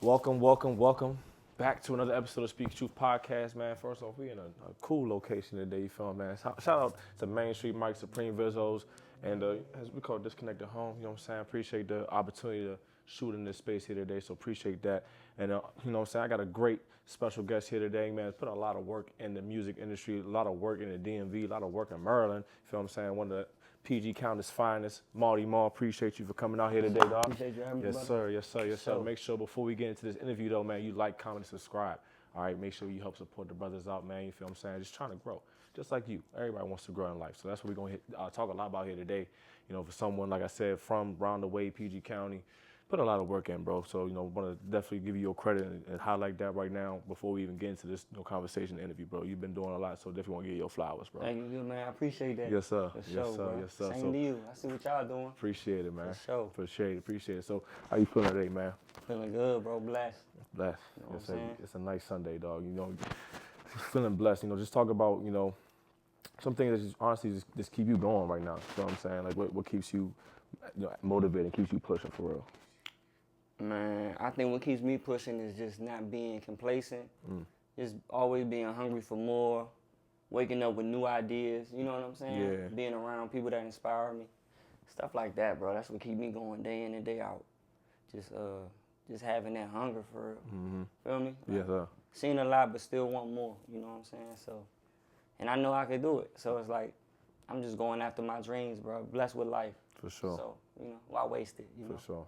Welcome back to another episode of Speak Truth Podcast, man. First off, we in a cool location today, you feel me, man? Shout out to Main Street Mike Supreme Vizos and as we call it, Disconnected Home, you know what I'm saying? Appreciate the opportunity to shoot in this space here today, so appreciate that. And you know what I'm saying? I got a great special guest here today, man. Put a lot of work in the music industry, a lot of work in the DMV, a lot of work in Maryland, you feel what I'm saying? One of the PG County's finest, Mawty. Appreciate you for coming out here today, dog. Appreciate you having me, Yes, sir. Yes, sir. Yes, sir. Make sure before we get into this interview, though, man, you like, comment, and subscribe. All right, make sure you help support the brothers out, man. You feel what I'm saying? Just trying to grow, just like you. Everybody wants to grow in life, so that's what we're gonna talk a lot about here today. You know, for someone like I said from round the way, PG County. Put a lot of work in, bro. So, want to definitely give you your credit and highlight that right now before we even get into this conversation interview, bro. You've been doing a lot, so definitely want to get your flowers, bro. Thank you, man. I appreciate that. Yes, sir. For yes, sure, sir. bro. Yes, sir. Same to you. I see what y'all doing. Appreciate it, man. For sure. Appreciate it. So, how you feeling today, man? Feeling good, bro. Blessed. Blessed. You know what I'm saying? It's a nice Sunday, dog. Feeling blessed. Just talk about, some things that just honestly just keep you going right now. You know what I'm saying? Like, what keeps you, motivated, keeps you pushing for real? Man, I think what keeps me pushing is just not being complacent. Just always being hungry for more, waking up with new ideas, you know what I'm saying? Yeah. Being around people that inspire me. Stuff like that, bro. That's what keep me going day in and day out. Just having that hunger for real. Mm-hmm. Feel me? Yes, sir. Seen a lot, but still want more, you know what I'm saying? So, and I know I could do it. So it's like, I'm just going after my dreams, bro. Blessed with life. For sure. So, why waste it,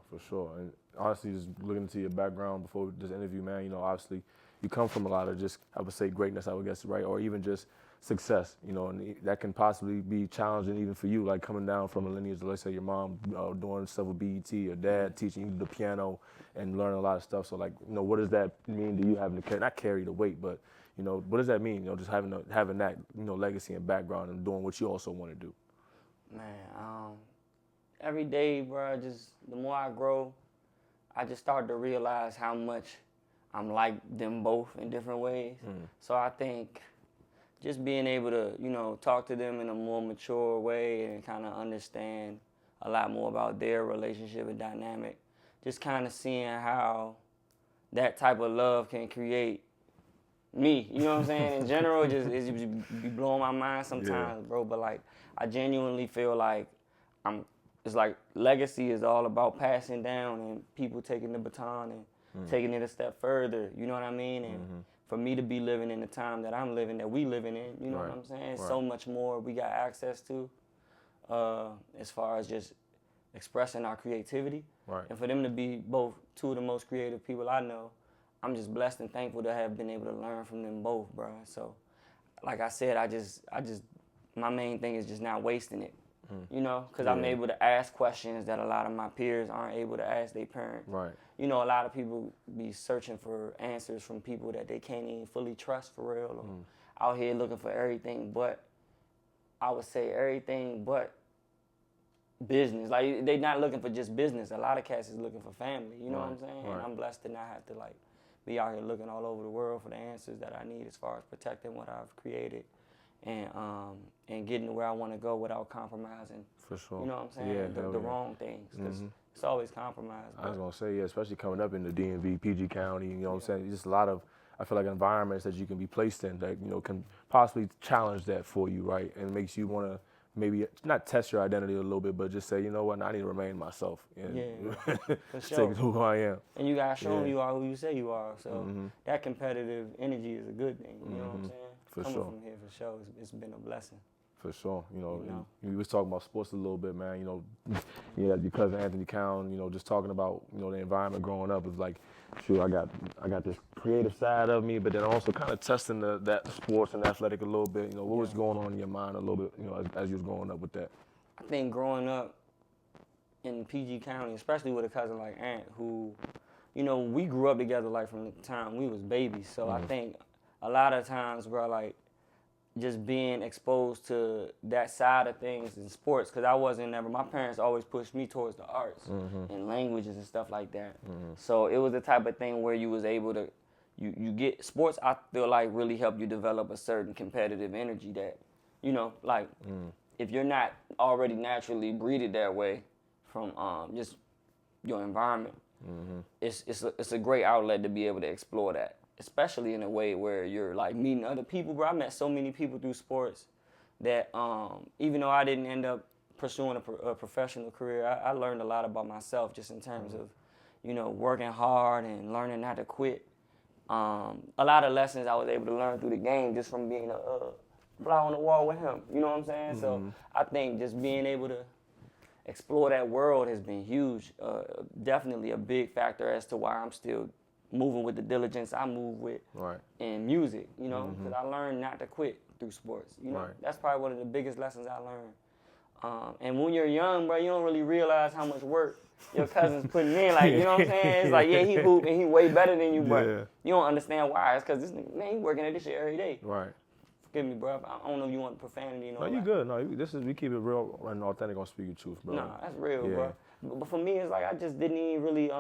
For sure. And honestly, just looking into your background before this interview, man, obviously you come from a lot of just, I would say, greatness, I would guess, right? Or even just success, and that can possibly be challenging even for you, like coming down from a lineage, let's say your mom doing stuff with BET, your dad teaching you the piano and learning a lot of stuff. So, like, what does that mean to you having to not carry the weight, but, what does that mean, just having that, legacy and background and doing what you also want to do? Man, every day, bro, just the more I grow, I just start to realize how much I'm like them both in different ways. So I think just being able to, talk to them in a more mature way and kind of understand a lot more about their relationship and dynamic, just kind of seeing how that type of love can create me, you know what I'm saying? In general, it just be blowing my mind sometimes, bro. But like, I genuinely feel like it's like legacy is all about passing down and people taking the baton and taking it a step further, you know what I mean? And for me to be living in the time that I'm living, that we living in, you know what I'm saying? So much more we got access to as far as just expressing our creativity. Right. And for them to be both two of the most creative people I know, I'm just blessed and thankful to have been able to learn from them both, bro. So, like I said, my main thing is just not wasting it, because I'm able to ask questions that a lot of my peers aren't able to ask their parents. Right. A lot of people be searching for answers from people that they can't even fully trust for real, or out here looking for everything but, I would say everything but business. Like, they not looking for just business. A lot of cats is looking for family, you know what I'm saying? Right. And I'm blessed to not have to, be out here looking all over the world for the answers that I need as far as protecting what I've created and getting to where I want to go without compromising. For sure. You know what I'm saying? Yeah, the wrong things. Because it's always compromise. I was going to say, yeah, especially coming up in the DMV, PG County, you know what I'm saying? Just a lot of, I feel like, environments that you can be placed in that, can possibly challenge that for you, right? And it makes you want to maybe not test your identity a little bit, but just say, you know what, I need to remain myself. And for stick sure. to who I am. And you got to show them you are who you say you are. So that competitive energy is a good thing. You know what I'm saying? For Coming sure. from here, for sure, it's been a blessing. For sure. We was talking about sports a little bit, man. Your cousin Anthony Cowan, just talking about, the environment growing up is like, shoot, I got this creative side of me, but then also kind of testing that sports and athletic a little bit. What was going on in your mind a little bit, as you was growing up with that? I think growing up in PG County, especially with a cousin like Ant, who, we grew up together like from the time we was babies. So I think a lot of times, bro, like, just being exposed to that side of things in sports, because I wasn't never, my parents always pushed me towards the arts and languages and stuff like that. So it was the type of thing where you was able to, you get, sports I feel like really help you develop a certain competitive energy that, if you're not already naturally breeded that way from just your environment, it's a great outlet to be able to explore that, especially in a way where you're like meeting other people, bro. I met so many people through sports that even though I didn't end up pursuing a professional career, I learned a lot about myself just in terms of, you know, working hard and learning not to quit. A lot of lessons I was able to learn through the game just from being a fly on the wall with him. You know what I'm saying? So I think just being able to explore that world has been huge. Definitely a big factor as to why I'm still moving with the diligence I move with in music, you know, because I learned not to quit through sports. You know, that's probably one of the biggest lessons I learned. And when you're young, bro, you don't really realize how much work your cousin's putting in. Like, you know what I'm saying? It's like, yeah, he hoop and he way better than you, but you don't understand why. It's because this nigga, man, he working at this shit every day. Right. Forgive me, bro. I don't know if you want profanity. No, you good. No, we keep it real and authentic on Speaking Truth, bro. No, that's real, bro. But for me, it's like I just didn't even really,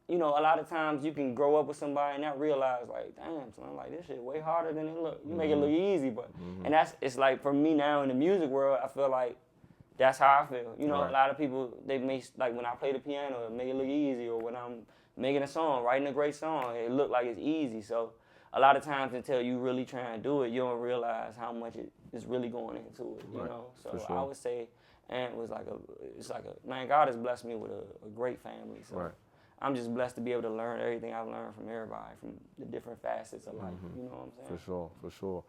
you know, a lot of times you can grow up with somebody and not realize, like, damn, son, like, this shit way harder than it look. You make it look easy, but, and it's like, for me now in the music world, I feel like that's how I feel. You know, a lot of people, they may, like, when I play the piano, it make it look easy, or when I'm making a song, writing a great song, it look like it's easy. So a lot of times until you really try and do it, you don't realize how much it is really going into it, you know? So sure. I would say, and man, God has blessed me with a great family. So I'm just blessed to be able to learn everything I've learned from everybody, from the different facets of life. You know what I'm saying? For sure. For sure.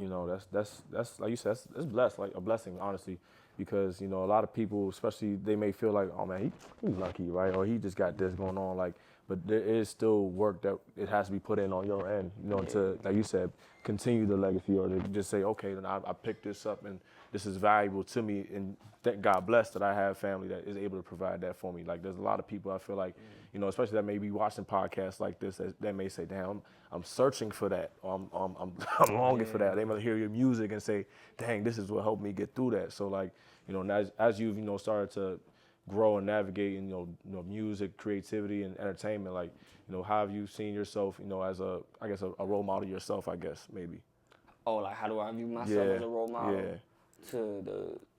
You know, that's like you said, that's blessed, like a blessing, honestly, because, you know, a lot of people, especially, they may feel like, oh man, he's lucky, right? Or he just got this going on, like, but there is still work that it has to be put in on your end, you know, to, like you said, continue the legacy, or to just say, okay, then I picked this up and this is valuable to me, and thank God bless that I have family that is able to provide that for me. Like, there's a lot of people I feel like, you know, especially that may be watching podcasts like this, that may say, damn, I'm searching for that, or I'm longing for that. They might hear your music and say, dang, this is what helped me get through that. So, like, you know, as you've, you know, started to grow and navigate in, you know, music, creativity, and entertainment, like, you know, how have you seen yourself, you know, as a role model yourself, I guess, maybe? Oh, like, how do I view myself as a role model?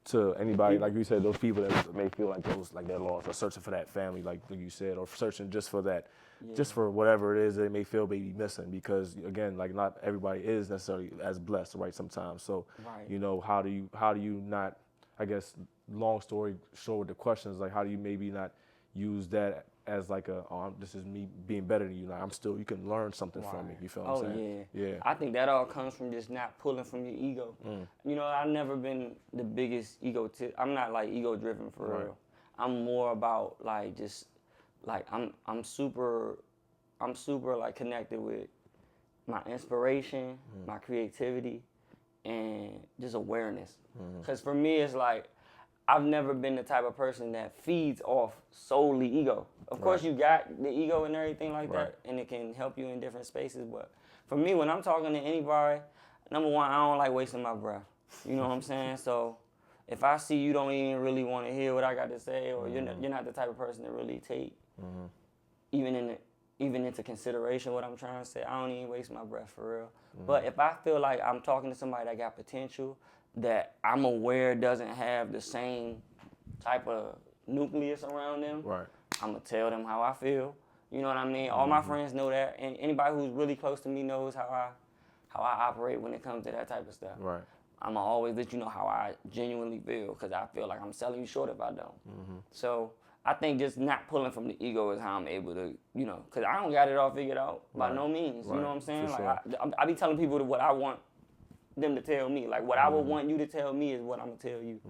To anybody, like you said, those people that may feel like they're lost, or searching for that family, like you said, or searching just for that, just for whatever it is they may feel may be missing, because again, like, not everybody is necessarily as blessed, right? Sometimes, so you know, how do you not, I guess, long story short, the question is like, how do you maybe not use that as like this is me being better than you. Like, you can learn something from me. You feel what I'm saying? Yeah. I think that all comes from just not pulling from your ego. You know, I've never been the biggest I'm not like ego driven for real. I'm more about like just like I'm super like connected with my inspiration, my creativity, and just awareness. Because for me, it's like, I've never been the type of person that feeds off solely ego. Of course, you got the ego and everything like that, and it can help you in different spaces. But for me, when I'm talking to anybody, number one, I don't like wasting my breath. You know what I'm saying? So if I see you don't even really want to hear what I got to say, or you're not the type of person to really take even into consideration what I'm trying to say, I don't even waste my breath for real. But if I feel like I'm talking to somebody that got potential, that I'm aware doesn't have the same type of nucleus around them, I'm going to tell them how I feel. You know what I mean? All my friends know that, and anybody who's really close to me knows how I operate when it comes to that type of stuff. I'm going to always let you know how I genuinely feel, because I feel like I'm selling you short if I don't. So I think just not pulling from the ego is how I'm able to, you know, because I don't got it all figured out by no means. You know what I'm saying? Like, I be telling people what I want them to tell me. Like, what I would want you to tell me is what I'm going to tell you.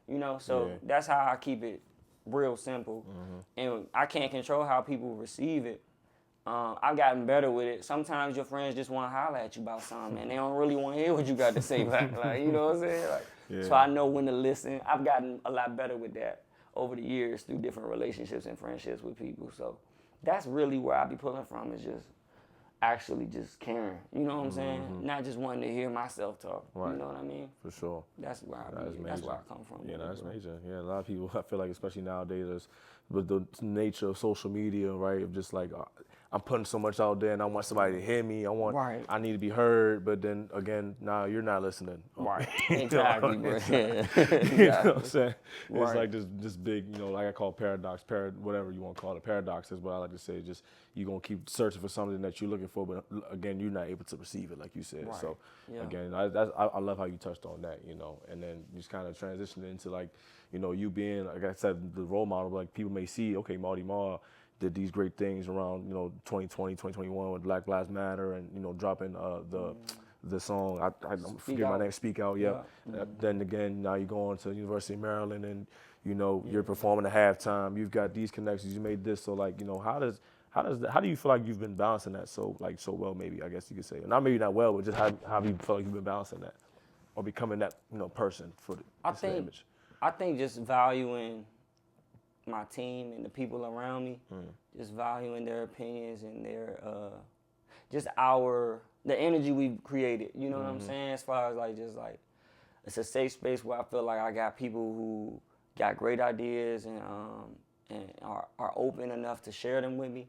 You know, so that's how I keep it real simple. And I can't control how people receive it. I've gotten better with it. Sometimes your friends just want to holler at you about something, and they don't really want to hear what you got to say back. Like, you know what I'm saying? Like, so I know when to listen. I've gotten a lot better with that over the years through different relationships and friendships with people. So that's really where I be pulling from, is just actually just caring. You know what I'm saying? Not just wanting to hear myself talk. You know what I mean? For sure. That's where that's where I come from. Yeah, that's major. Yeah, a lot of people, I feel like, especially nowadays, with the nature of social media, right, of just like, I'm putting so much out there and I want somebody to hear me. I need to be heard. But then again, now you're not listening. Right. Exactly, bro. Yeah. You know what I'm saying? Right. It's like this big, you know, like I call paradox, whatever you want to call it. Paradox is what I like to say. Just you're going to keep searching for something that you're looking for, but again, you're not able to receive it, like you said. Right. So Yeah. again, I love how you touched on that, you know, and then you just kind of transitioned into like, you know, you being, like I said, the role model. Like people may see, okay, Mawty Ma did these great things around, you know, 2020, 2021 with Black Lives Matter and, you know, dropping the song, I forget my name, Speak Out, yeah. Then again, now you go on to University of Maryland and, you know, you're performing at halftime, you've got these connections, you made this, so like, you know, how do you feel like you've been balancing that so well, maybe, I guess you could say. Not maybe not well, but just how do you feel like you've been balancing that or becoming that, you know, person for the image? I think just valuing my team and the people around me, just valuing their opinions and their the energy we've created. You know what I'm saying? As far as like just like it's a safe space where I feel like I got people who got great ideas and are open enough to share them with me,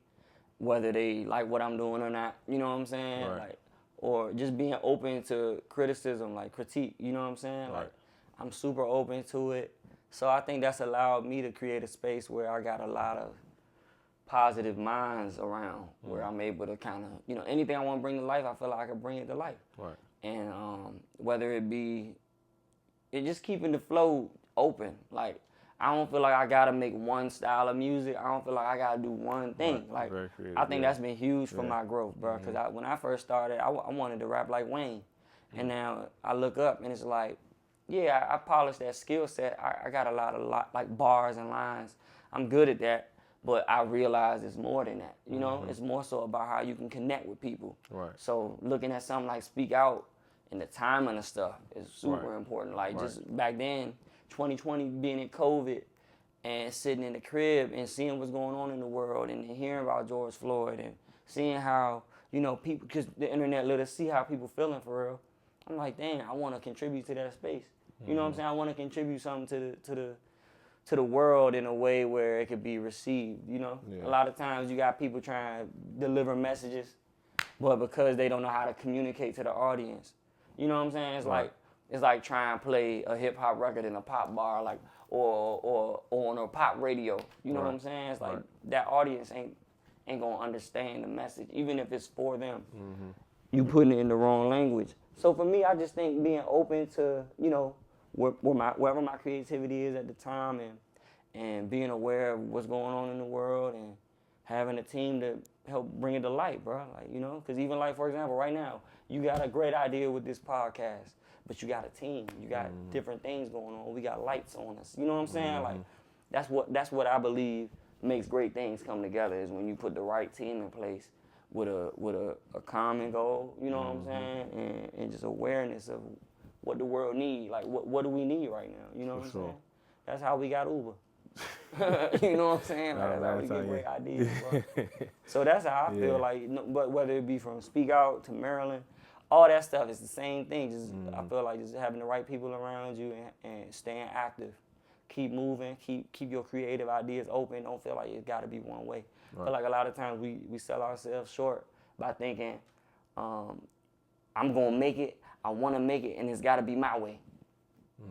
whether they like what I'm doing or not. You know what I'm saying? Right. Like, or just being open to criticism, like critique. You know what I'm saying? Right. Like, I'm super open to it. So I think that's allowed me to create a space where I got a lot of positive minds around, where I'm able to kind of, you know, anything I want to bring to life, I feel like I can bring it to life. Right. And whether it be, just keeping the flow open. Like, I don't feel like I got to make one style of music. I don't feel like I got to do one thing. Right. Like, Creative, I think that's been huge for my growth, bro. Because when I first started, I wanted to rap like Wayne. And now I look up and it's like, yeah, I polished that skill set. I got a lot like bars and lines. I'm good at that, but I realize it's more than that. You know, it's more so about how you can connect with people. Right. So looking at something like Speak Out and the timing of stuff is super important. Like just back then, 2020 being in COVID and sitting in the crib and seeing what's going on in the world and hearing about George Floyd and seeing how, you know, people, because the internet let us see how people feeling for real. I'm like, damn, I want to contribute to that space. You know what I'm saying? I want to contribute something to the world in a way where it could be received, you know? Yeah. A lot of times you got people trying to deliver messages, but because they don't know how to communicate to the audience. You know what I'm saying? It's like trying to play a hip hop record in a pop bar, like or on a pop radio. You know what I'm saying? It's like that audience ain't gonna understand the message, even if it's for them. You putting it in the wrong language. So for me, I just think being open to, you know, wherever my creativity is at the time and being aware of what's going on in the world and having a team to help bring it to light, bro. Like, you know, because even like, for example, right now, you got a great idea with this podcast, but you got a team. You got different things going on. We got lights on us. You know what I'm saying? Like, that's what I believe makes great things come together is when you put the right team in place with a common goal, you know what I'm saying? And just awareness of what the world needs. Like, what do we need right now? You know what I'm saying? That's how we got Uber. You know what I'm saying? Like, that's how we get great ideas, bro. So that's how I feel like, but whether it be from Speak Out to Maryland, all that stuff is the same thing. Just I feel like just having the right people around you and staying active. Keep moving, keep your creative ideas open. Don't feel like it's got to be one way. I feel like a lot of times we sell ourselves short by thinking, I'm going to make it, I want to make it, and it's got to be my way.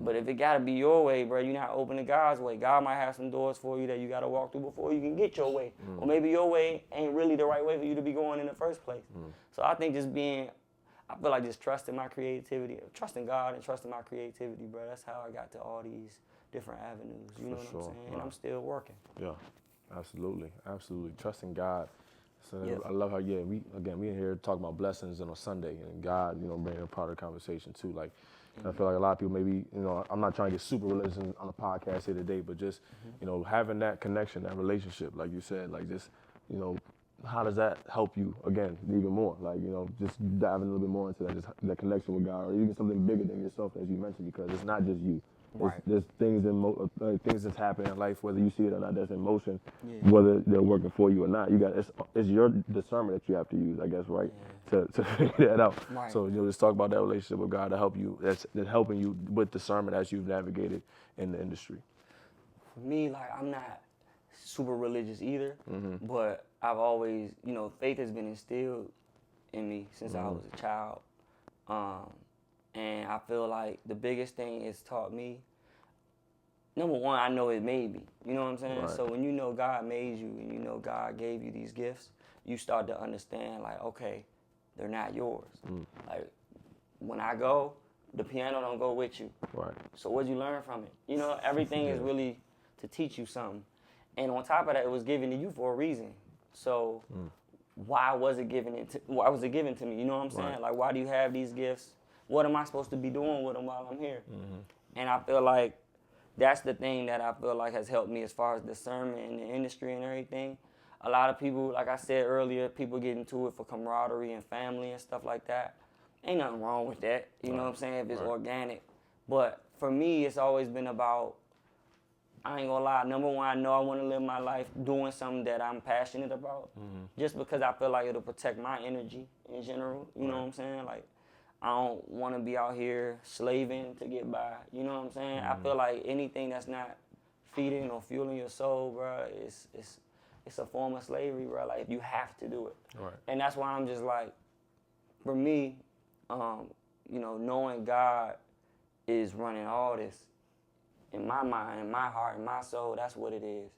But if it got to be your way, bro, you're not open to God's way. God might have some doors for you that you got to walk through before you can get your way. Or maybe your way ain't really the right way for you to be going in the first place. So I think I feel like just trusting my creativity, trusting God and trusting my creativity, bro. That's how I got to all these different avenues. You know what I'm saying? And I'm still working. Yeah, absolutely. Trusting God. So I love how, we in here talking about blessings on a Sunday and God, you know, bringing a part of the conversation too. Like, I feel like a lot of people maybe, you know, I'm not trying to get super religious on the podcast here today, but just, you know, having that connection, that relationship, like you said, like just, you know, how does that help you, again, even more? Like, you know, just diving a little bit more into that, just that connection with God, or even something bigger than yourself, as you mentioned, because it's not just you. There's things things that's happening in life, whether you see it or not, that's in motion, whether they're working for you or not. You got it's your discernment that you have to use, I guess, right, to figure that out. Right. So, you know, just talk about that relationship with God to help you. That's helping you with discernment as you've navigated in the industry. For me, like, I'm not super religious either, but I've always, you know, faith has been instilled in me since I was a child. And I feel like the biggest thing it's taught me, number one, I know it made me. You know what I'm saying? Right. So when you know God made you and you know God gave you these gifts, you start to understand, like, okay, they're not yours. Like, when I go, the piano don't go with you. Right. So what'd you learn from it? You know, everything is really to teach you something. And on top of that, it was given to you for a reason. So why was it given to me? You know what I'm saying? Right. Like, why do you have these gifts? What am I supposed to be doing with them while I'm here? And I feel like that's the thing that I feel like has helped me as far as discernment in the industry and everything. A lot of people, like I said earlier, people get into it for camaraderie and family and stuff like that. Ain't nothing wrong with that, you know what I'm saying, if it's organic. But for me, it's always been about, I ain't gonna lie, number one, I know I wanna live my life doing something that I'm passionate about, just because I feel like it'll protect my energy in general, you know what I'm saying? Like, I don't wanna be out here slaving to get by, you know what I'm saying? I feel like anything that's not feeding or fueling your soul, bro, it's a form of slavery, bro. Like, you have to do it. Right. And that's why I'm just like, for me, you know, knowing God is running all this, in my mind, in my heart, in my soul, that's what it is.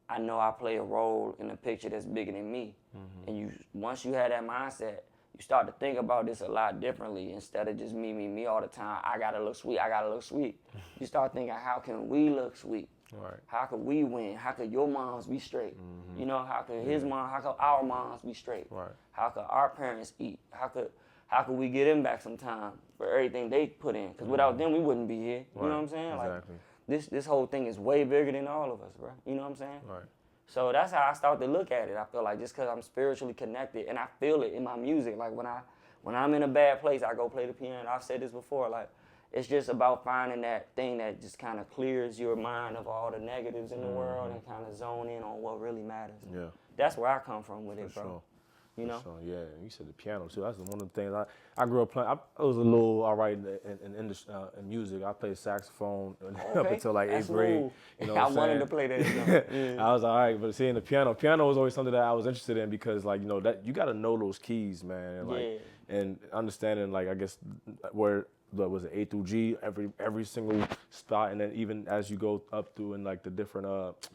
I know I play a role in a picture that's bigger than me. And once you have that mindset, you start to think about this a lot differently instead of just me all the time. I gotta look sweet, I gotta look sweet. You start thinking, how can we look sweet? Right. How could we win? How could your moms be straight? You know, how could his mom, how could our moms be straight? Right. How could our parents eat? How could we get them back some time for everything they put in? Because without them, we wouldn't be here. You know what I'm saying? Exactly. Like, this whole thing is way bigger than all of us, bro. You know what I'm saying? Right. So that's how I start to look at it. I feel like just because I'm spiritually connected and I feel it in my music. Like, when I'm in a bad place, I go play the piano. I've said this before. Like, it's just about finding that thing that just kind of clears your mind of all the negatives in the world and kind of zone in on what really matters. Yeah. That's where I come from with it, bro. Sure. You know? So, yeah, you said the piano too. That's one of the things I grew up playing. I was a little all right in music. I played saxophone up until like That's 8th grade. cool. You know what I'm wanted saying? to play that. You know? I was all right, but seeing the piano was always something that I was interested in because, like, you know, that you got to know those keys, man, and like and understanding, like, I guess where was it A through G every single spot, and then even as you go up through and like the different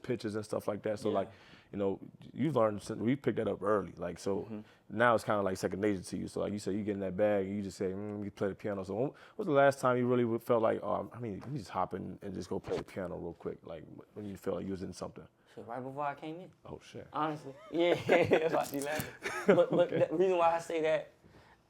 pitches and stuff like that. So like, you know, you learned, we picked that up early, like, so now it's kind of like second nature to you. So like you said, you get in that bag and you just say, you play the piano. So when was the last time you really felt like, oh, I mean, you just hop in and just go play the piano real quick, like when you felt like you was in something? Shit, right before I came in. Oh shit. Honestly, yeah, that's why she laughing. But the reason why I say that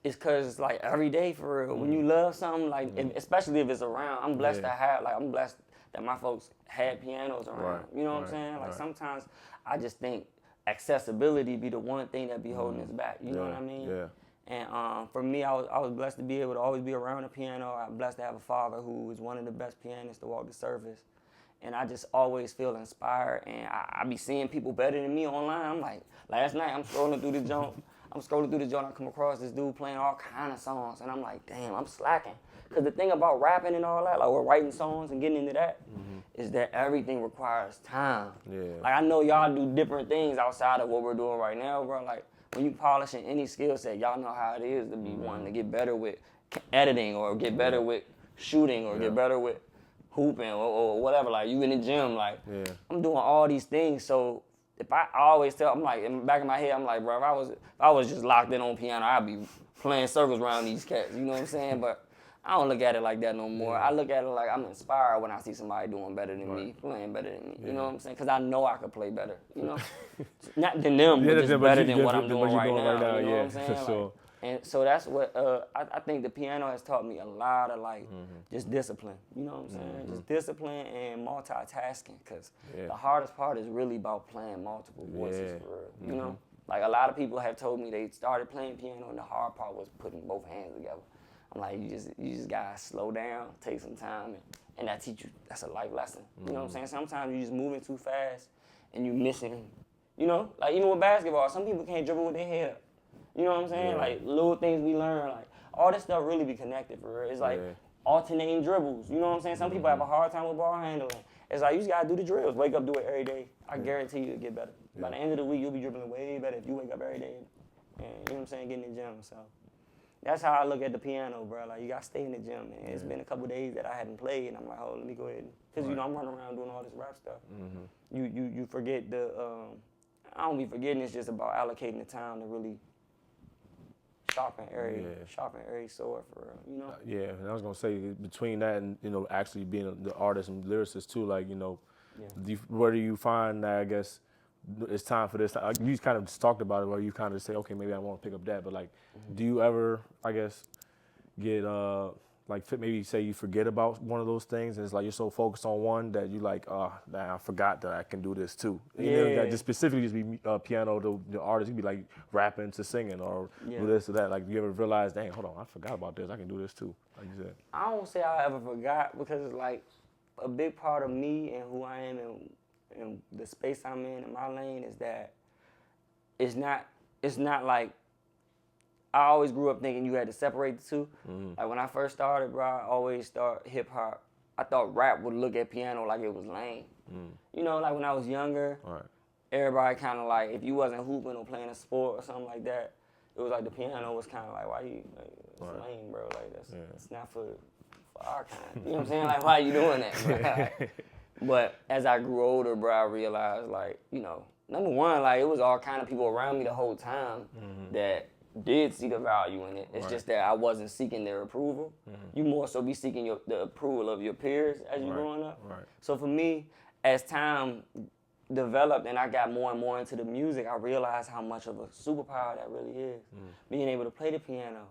is because, like, every day, for real, when you love something, like, especially if it's around, I'm blessed to have, like, I'm blessed that my folks had pianos around. Right, You know what I'm saying? Like, sometimes I just think accessibility be the one thing that be holding us back. You know what I mean? Yeah. And for me, I was blessed to be able to always be around a piano. I'm blessed to have a father who is one of the best pianists to walk the surface. And I just always feel inspired. And I be seeing people better than me online. I'm like, last night I'm scrolling through the joint. I come across this dude playing all kind of songs. And I'm like, damn, I'm slacking. Because the thing about rapping and all that, like we're writing songs and getting into that, is that everything requires time. Yeah. Like, I know y'all do different things outside of what we're doing right now, bro. Like, when you polishing any skill set, y'all know how it is to be wanting to get better with editing or get better with shooting or get better with hooping or whatever. Like, you in the gym, like, I'm doing all these things. So if I always tell, I'm like, in the back of my head, I'm like, bro, if I was just locked in on piano, I'd be playing circles around these cats. You know what I'm saying? But I don't look at it like that no more. I look at it like I'm inspired when I see somebody doing better than me, playing better than me. You know what I'm saying? Because I know I could play better. You know, not than them, but just better than what I'm doing right now. You know what I'm saying? Sure. Like, and so that's what I think the piano has taught me a lot of, like, just discipline. You know what I'm saying? Just discipline and multitasking. Because the hardest part is really about playing multiple voices for real. You know, like a lot of people have told me they started playing piano and the hard part was putting both hands together. I'm like, you just gotta slow down, take some time, and that teach you. That's a life lesson. You know what I'm saying? Sometimes you just moving too fast and you missing. You know, like even with basketball, some people can't dribble with their head up. You know what I'm saying? Like little things we learn, like all this stuff really be connected for real. It's like alternating dribbles. You know what I'm saying? Some people have a hard time with ball handling, It's like you just gotta do the drills. Wake up, do it every day. I guarantee you it'll get better. By the end of the week, you'll be dribbling way better if you wake up every day and you know what I'm saying, get in the gym. So that's how I look at the piano, bro. Like you gotta stay in the gym, man. It's been a couple days that I hadn't played, and I'm like, oh, let me go ahead, because you know I'm running around doing all this rap stuff. You forget the. I don't be forgetting. It's just about allocating the time to really sharpen every sword for real, you know. Yeah, and I was gonna say between that and you know actually being the artist and lyricist too, like you know, where do you find that I guess it's time for this? You kind of just talked about it, where you kind of say, okay, maybe I want to pick up that, but like, do you ever, I guess, get like maybe say you forget about one of those things, and it's like you're so focused on one that you like, nah, I forgot that I can do this too. You know, that just specifically just be piano to the artist, you be like rapping to singing or do this or that. Like, you ever realize, dang, hold on, I forgot about this. I can do this too. Like you said. I don't say I ever forgot, because it's like a big part of me and who I am and the space I'm in my lane is that it's not like. I always grew up thinking you had to separate the two. Like when I first started, bro, I always thought hip hop. I thought rap would look at piano like it was lame. You know, like when I was younger, everybody kind of like, if you wasn't hooping or playing a sport or something like that, it was like the piano was kind of like, why you, like, it's lame, bro. Like it's not for our kind. You know what I'm saying? Like, why are you doing that, bro? But as I grew older, bro, I realized, like, you know, number one, like it was all kind of people around me the whole time that did see the value in it. It's just that I wasn't seeking their approval. You more so be seeking the approval of your peers as you're growing up. So for me, as time developed and I got more and more into the music, I realized how much of a superpower that really is. Being able to play the piano.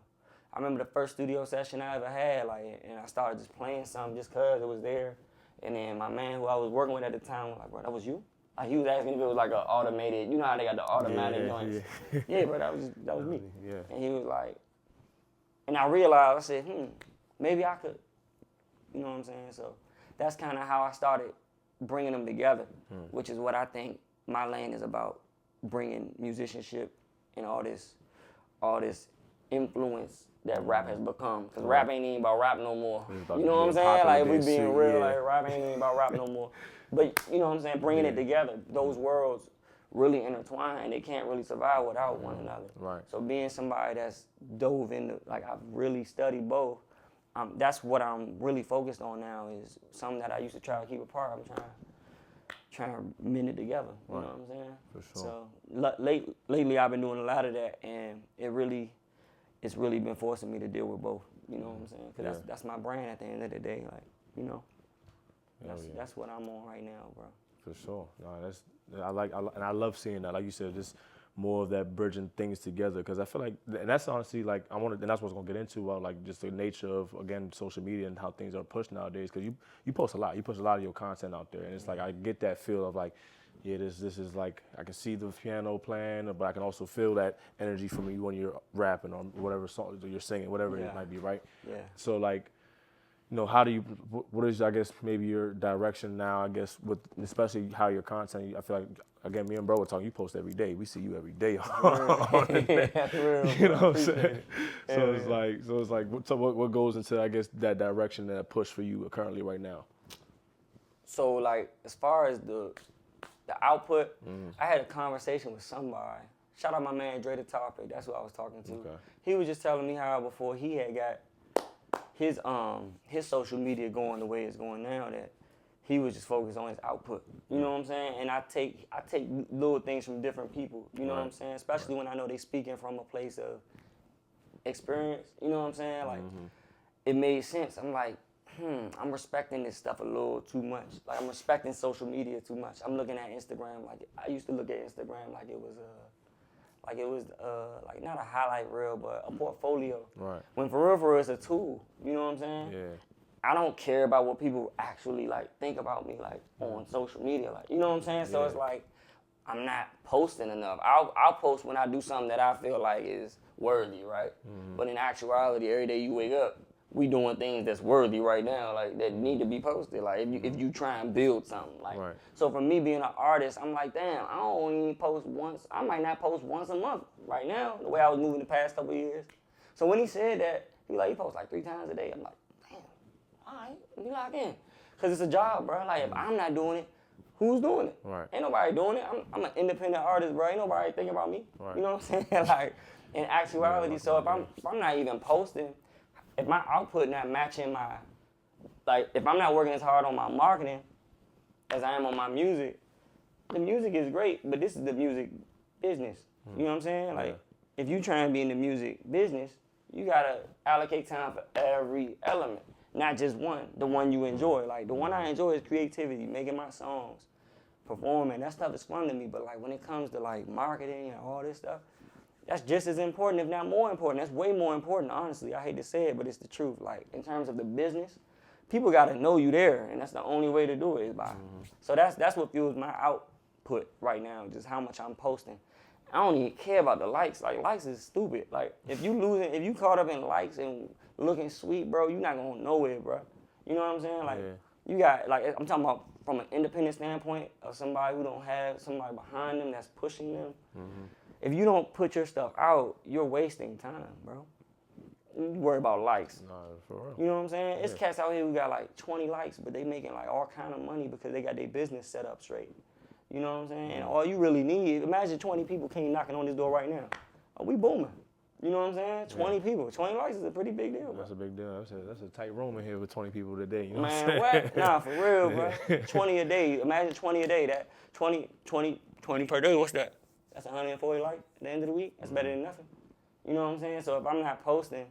I remember the first studio session I ever had, like, and I started just playing something just cause it was there. And then my man who I was working with at the time was like, bro, that was you? Like, he was asking if it was like an automated, you know how they got the automatic joints? Yeah, bro, that was me. And he was like, and I realized, I said, maybe I could, you know what I'm saying? So that's kind of how I started bringing them together, which is what I think my lane is about, bringing musicianship and all this influence that rap has become. Because rap ain't even about rap no more. You know what I'm saying? Like, if we being real, like, rap ain't even about rap no more. But, you know what I'm saying, bringing it together, those worlds really intertwine. They can't really survive without one another. So being somebody that's dove into, like, I've really studied both, that's what I'm really focused on now, is something that I used to try to keep apart. I'm trying to mend it together, you know what I'm saying? For sure. So lately I've been doing a lot of that, and it's really been forcing me to deal with both, you know what I'm saying? Because that's my brand at the end of the day, like, you know. That's what I'm on right now, bro. For sure. No, and I love seeing that. Like you said, just more of that bridging things together. Because I feel like, and that's honestly like and that's what I was gonna get into about like just the nature of, again, social media and how things are pushed nowadays. Because you post a lot. You push a lot of your content out there, and it's like I get that feel of like, yeah, this is like I can see the piano playing, but I can also feel that energy from you when you're rapping or whatever song you're singing, whatever it might be, right? Yeah. So like, you know, how do you, what is, I guess, maybe your direction now, I guess, with especially how your content, I feel like, again, me and bro were talking, you post every day. We see you every day on the net. You know what I'm saying? So it's like, what goes into, I guess, that direction, that push for you currently right now? So, like, as far as the output, I had a conversation with somebody. Shout out my man, Dre the Topic. That's who I was talking to. Okay. He was just telling me how before he had got his social media going the way it's going now, that he was just focused on his output. You know what I'm saying? And I take little things from different people. You know what I'm saying? Especially when I know they speaking from a place of experience. You know what I'm saying? Like, it made sense. I'm like, I'm respecting this stuff a little too much. Like, I'm respecting social media too much. I'm looking at Instagram like, I used to look at Instagram like it was like not a highlight reel, but a portfolio. Right. When for real, it's a tool. You know what I'm saying? Yeah. I don't care about what people actually like think about me like on social media. Like, you know what I'm saying? So it's like, I'm not posting enough. I'll post when I do something that I feel like is worthy, right? But in actuality, every day you wake up, we doing things that's worthy right now, like that need to be posted. Like if you try and build something, like so for me being an artist, I'm like, damn, I don't even post once. I might not post once a month right now, the way I was moving the past couple of years. So when he said that, he posts like 3 times a day. I'm like, damn, all right, let me lock in. Because it's a job, bro. Like, if I'm not doing it, who's doing it? Right. Ain't nobody doing it. I'm an independent artist, bro. Ain't nobody thinking about me. Right. You know what I'm saying? Like, in actuality, Yeah, so if I'm not even posting, if my output not matching my, like, if I'm not working as hard on my marketing as I am on my music, the music is great, but this is the music business. You know what I'm saying? Like, if you try and be in the music business, you gotta allocate time for every element, not just one, the one you enjoy. Like, the one I enjoy is creativity, making my songs, performing. That stuff is fun to me, but like when it comes to like marketing and all this stuff, that's just as important, if not more important. That's way more important, honestly. I hate to say it, but it's the truth. Like, in terms of the business, people gotta know you there, and that's the only way to do it is by. So that's what fuels my output right now, just how much I'm posting. I don't even care about the likes. Like, likes is stupid. Like, if you caught up in likes and looking sweet, bro, you're not going nowhere, bro. You know what I'm saying? Like, you got, like, I'm talking about from an independent standpoint of somebody who don't have somebody behind them that's pushing them. If you don't put your stuff out, you're wasting time, bro. You worry about likes. No, for real. You know what I'm saying? It's cats out here who got like 20 likes, but they making like all kind of money because they got their business set up straight. You know what I'm saying? And all you really need, imagine 20 people came knocking on this door right now. Oh, we booming. You know what I'm saying? 20 people. 20 likes is a pretty big deal, bro. That's a big deal. That's a tight room in here with 20 people today. You know Man, what I'm saying? what? Nah, for real, bro. 20 a day. Imagine 20 a day. That 20 per day, what's that? That's 140 likes at the end of the week. That's better than nothing. You know what I'm saying? So if I'm not posting,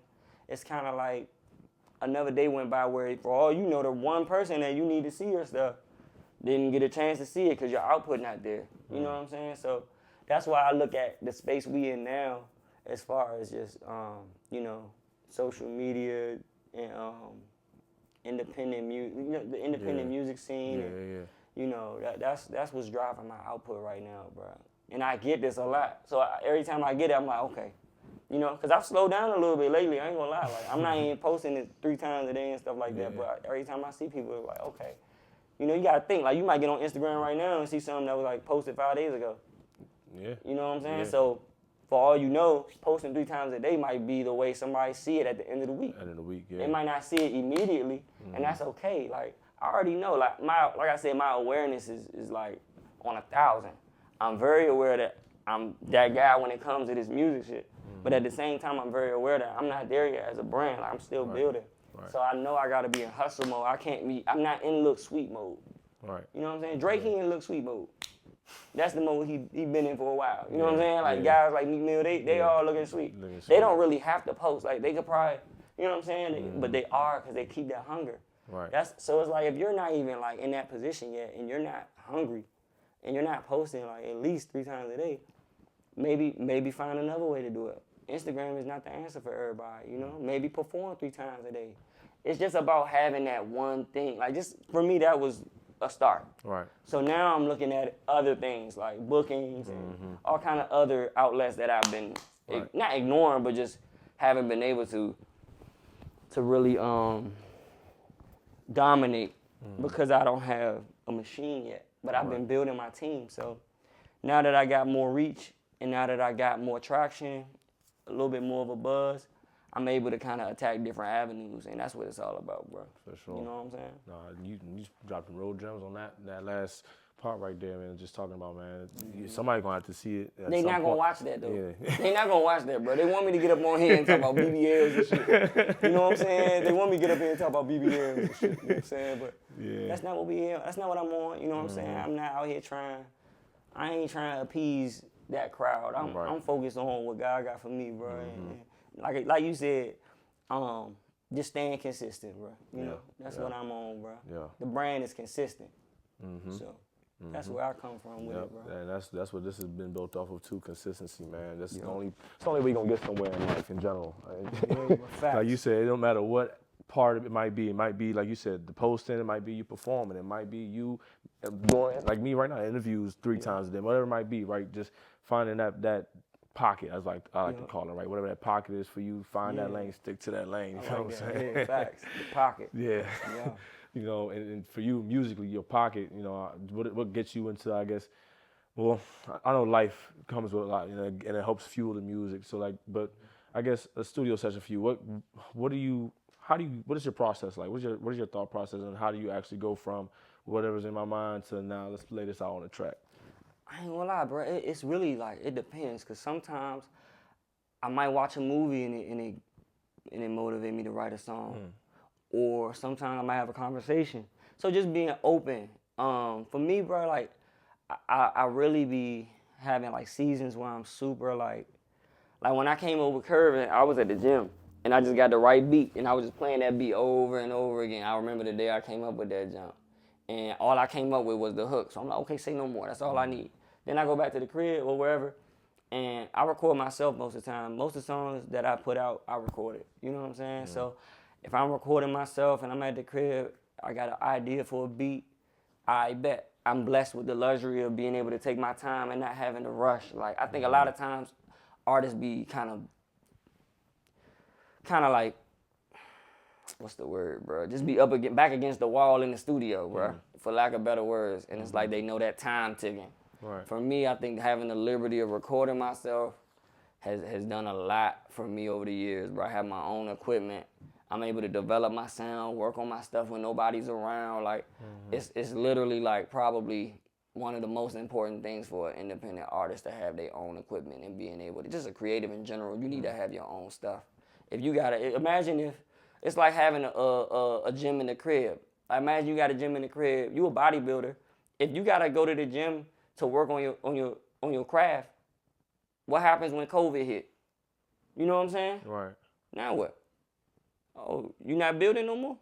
it's kind of like another day went by where, for all you know, the one person that you need to see your stuff didn't get a chance to see it because your output not there. You know what I'm saying? So that's why I look at the space we in now as far as just, you know, social media and independent music, you know, the independent music scene. You know, that's what's driving my output right now, bro. And I get this a lot. So every time I get it, I'm like, okay. You know, because I've slowed down a little bit lately. I ain't gonna lie. Like, I'm not even posting it 3 times a day and stuff like that. But every time I see people, it's like, okay. You know, you gotta think. Like, you might get on Instagram right now and see something that was like posted 5 days ago. Yeah. You know what I'm saying? Yeah. So, for all you know, posting 3 times a day might be the way somebody see it at the end of the week. End of the week, yeah. They might not see it immediately, and that's okay. Like, I already know. Like I said, my awareness is like on 1,000. I'm very aware that I'm that guy when it comes to this music shit. But at the same time, I'm very aware that I'm not there yet as a brand. Like, I'm still building. Right. So I know I gotta be in hustle mode. I'm not in look sweet mode. Right. You know what I'm saying? Drake, he in look sweet mode. That's the mode he been in for a while. You know what I'm saying? Like, guys like Meek Mill, they all looking sweet. They don't really have to post. Like, they could probably, you know what I'm saying? But they are, because they keep that hunger. Right. So it's like, if you're not even like in that position yet and you're not hungry and you're not posting like at least 3 times a day, maybe find another way to do it. Instagram is not the answer for everybody, you know? Maybe perform 3 times a day. It's just about having that one thing. Like, just for me, that was a start. Right. So now I'm looking at other things like bookings and all kind of other outlets that I've been not ignoring, but just haven't been able to really dominate because I don't have a machine yet. But I've been building my team. So now that I got more reach and now that I got more traction, a little bit more of a buzz, I'm able to kind of attack different avenues, and that's what it's all about, bro. For sure. You know what I'm saying? Nah, you just dropped some road gems on that last part right there, man. Just talking about, man, somebody gonna have to see it. They not gonna watch that though. Yeah. They not gonna watch that, bro. They want me to get up on here and talk about BBLs and shit. You know what I'm saying? They want me to get up here and talk about BBLs and shit. You know what I'm saying? But that's not what that's not what I'm on. You know what I'm saying? I'm not out here I ain't trying to appease that crowd. I'm focused on what God got for me, bro. And like you said, just staying consistent, bro. You know, that's what I'm on, bro. Yeah. The brand is consistent. So that's where I come from with it, bro. And that's what this has been built off of too, consistency, man. That's the only way you're gonna get somewhere in life in general. Like you said, it don't matter what part of it might be. It might be, like you said, the posting, it might be you performing, it might be you doing, like me right now, interviews 3 times a day, whatever it might be, right? Just finding that pocket, I like to call it, right? Whatever that pocket is for you, find that lane, stick to that lane. You know what I'm saying? Yeah, facts. The pocket. Yeah. You know, and for you musically, your pocket, you know, what gets you into, I guess, well, I know life comes with a lot, you know, and it helps fuel the music. So like, but I guess a studio session for you, what is your process like? What is your thought process, and how do you actually go from whatever's in my mind to now let's lay this out on the track? I ain't gonna lie, bro. It's really like, it depends, cause sometimes I might watch a movie and it motivate me to write a song, or sometimes I might have a conversation. So just being open. For me, bro, like I really be having like seasons where I'm super like when I came over curving, I was at the gym and I just got the right beat and I was just playing that beat over and over again. I remember the day I came up with that jump. And all I came up with was the hook. So I'm like, okay, say no more. That's all I need. Then I go back to the crib or wherever, and I record myself most of the time. Most of the songs that I put out, I recorded. You know what I'm saying? So if I'm recording myself and I'm at the crib, I got an idea for a beat, I bet. I'm blessed with the luxury of being able to take my time and not having to rush. Like, I think a lot of times artists be kind of like, what's the word, bro? Just be back against the wall in the studio, bro, for lack of better words. And it's like they know that time ticking. Right. For me, I think having the liberty of recording myself has done a lot for me over the years, bro. I have my own equipment. I'm able to develop my sound, work on my stuff when nobody's around. Like, it's literally like probably one of the most important things for an independent artist to have their own equipment and being able to, just a creative in general, you need to have your own stuff. If you gotta, imagine if, it's like having a gym in the crib. Like, imagine you got a gym in the crib, you a bodybuilder. If you gotta go to the gym to work on your craft, what happens when COVID hit? You know what I'm saying? Right. Now what? Oh, you not building no more?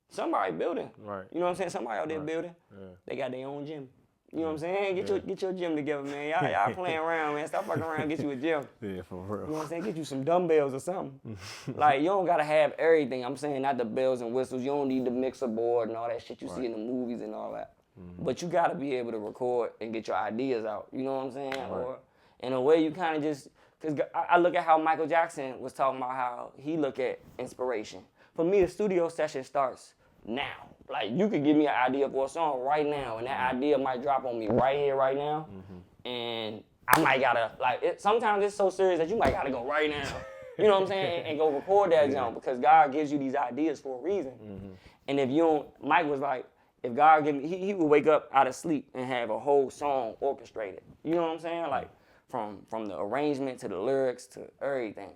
Somebody building. Right. You know what I'm saying? Somebody out there building. Yeah. They got their own gym. You know what I'm saying? Get your gym together, man. Y'all playing around, man. Stop fucking around, get you a gym. Yeah, for real. You know what I'm saying? Get you some dumbbells or something. Like, you don't gotta have everything. I'm saying not the bells and whistles. You don't need the mixer board and all that shit you see in the movies and all that. But you gotta be able to record and get your ideas out. You know what I'm saying? Right. Or in a way you kind of just, because I look at how Michael Jackson was talking about how he look at inspiration. For me, the studio session starts now. Like, you could give me an idea for a song right now, and that idea might drop on me right here, right now, and I might gotta, like, sometimes it's so serious that you might gotta go right now, you know what I'm saying, and go record that jump, because God gives you these ideas for a reason. And if you don't, Mike was like, if God give me, he would wake up out of sleep and have a whole song orchestrated. You know what I'm saying? Like, from the arrangement to the lyrics to everything.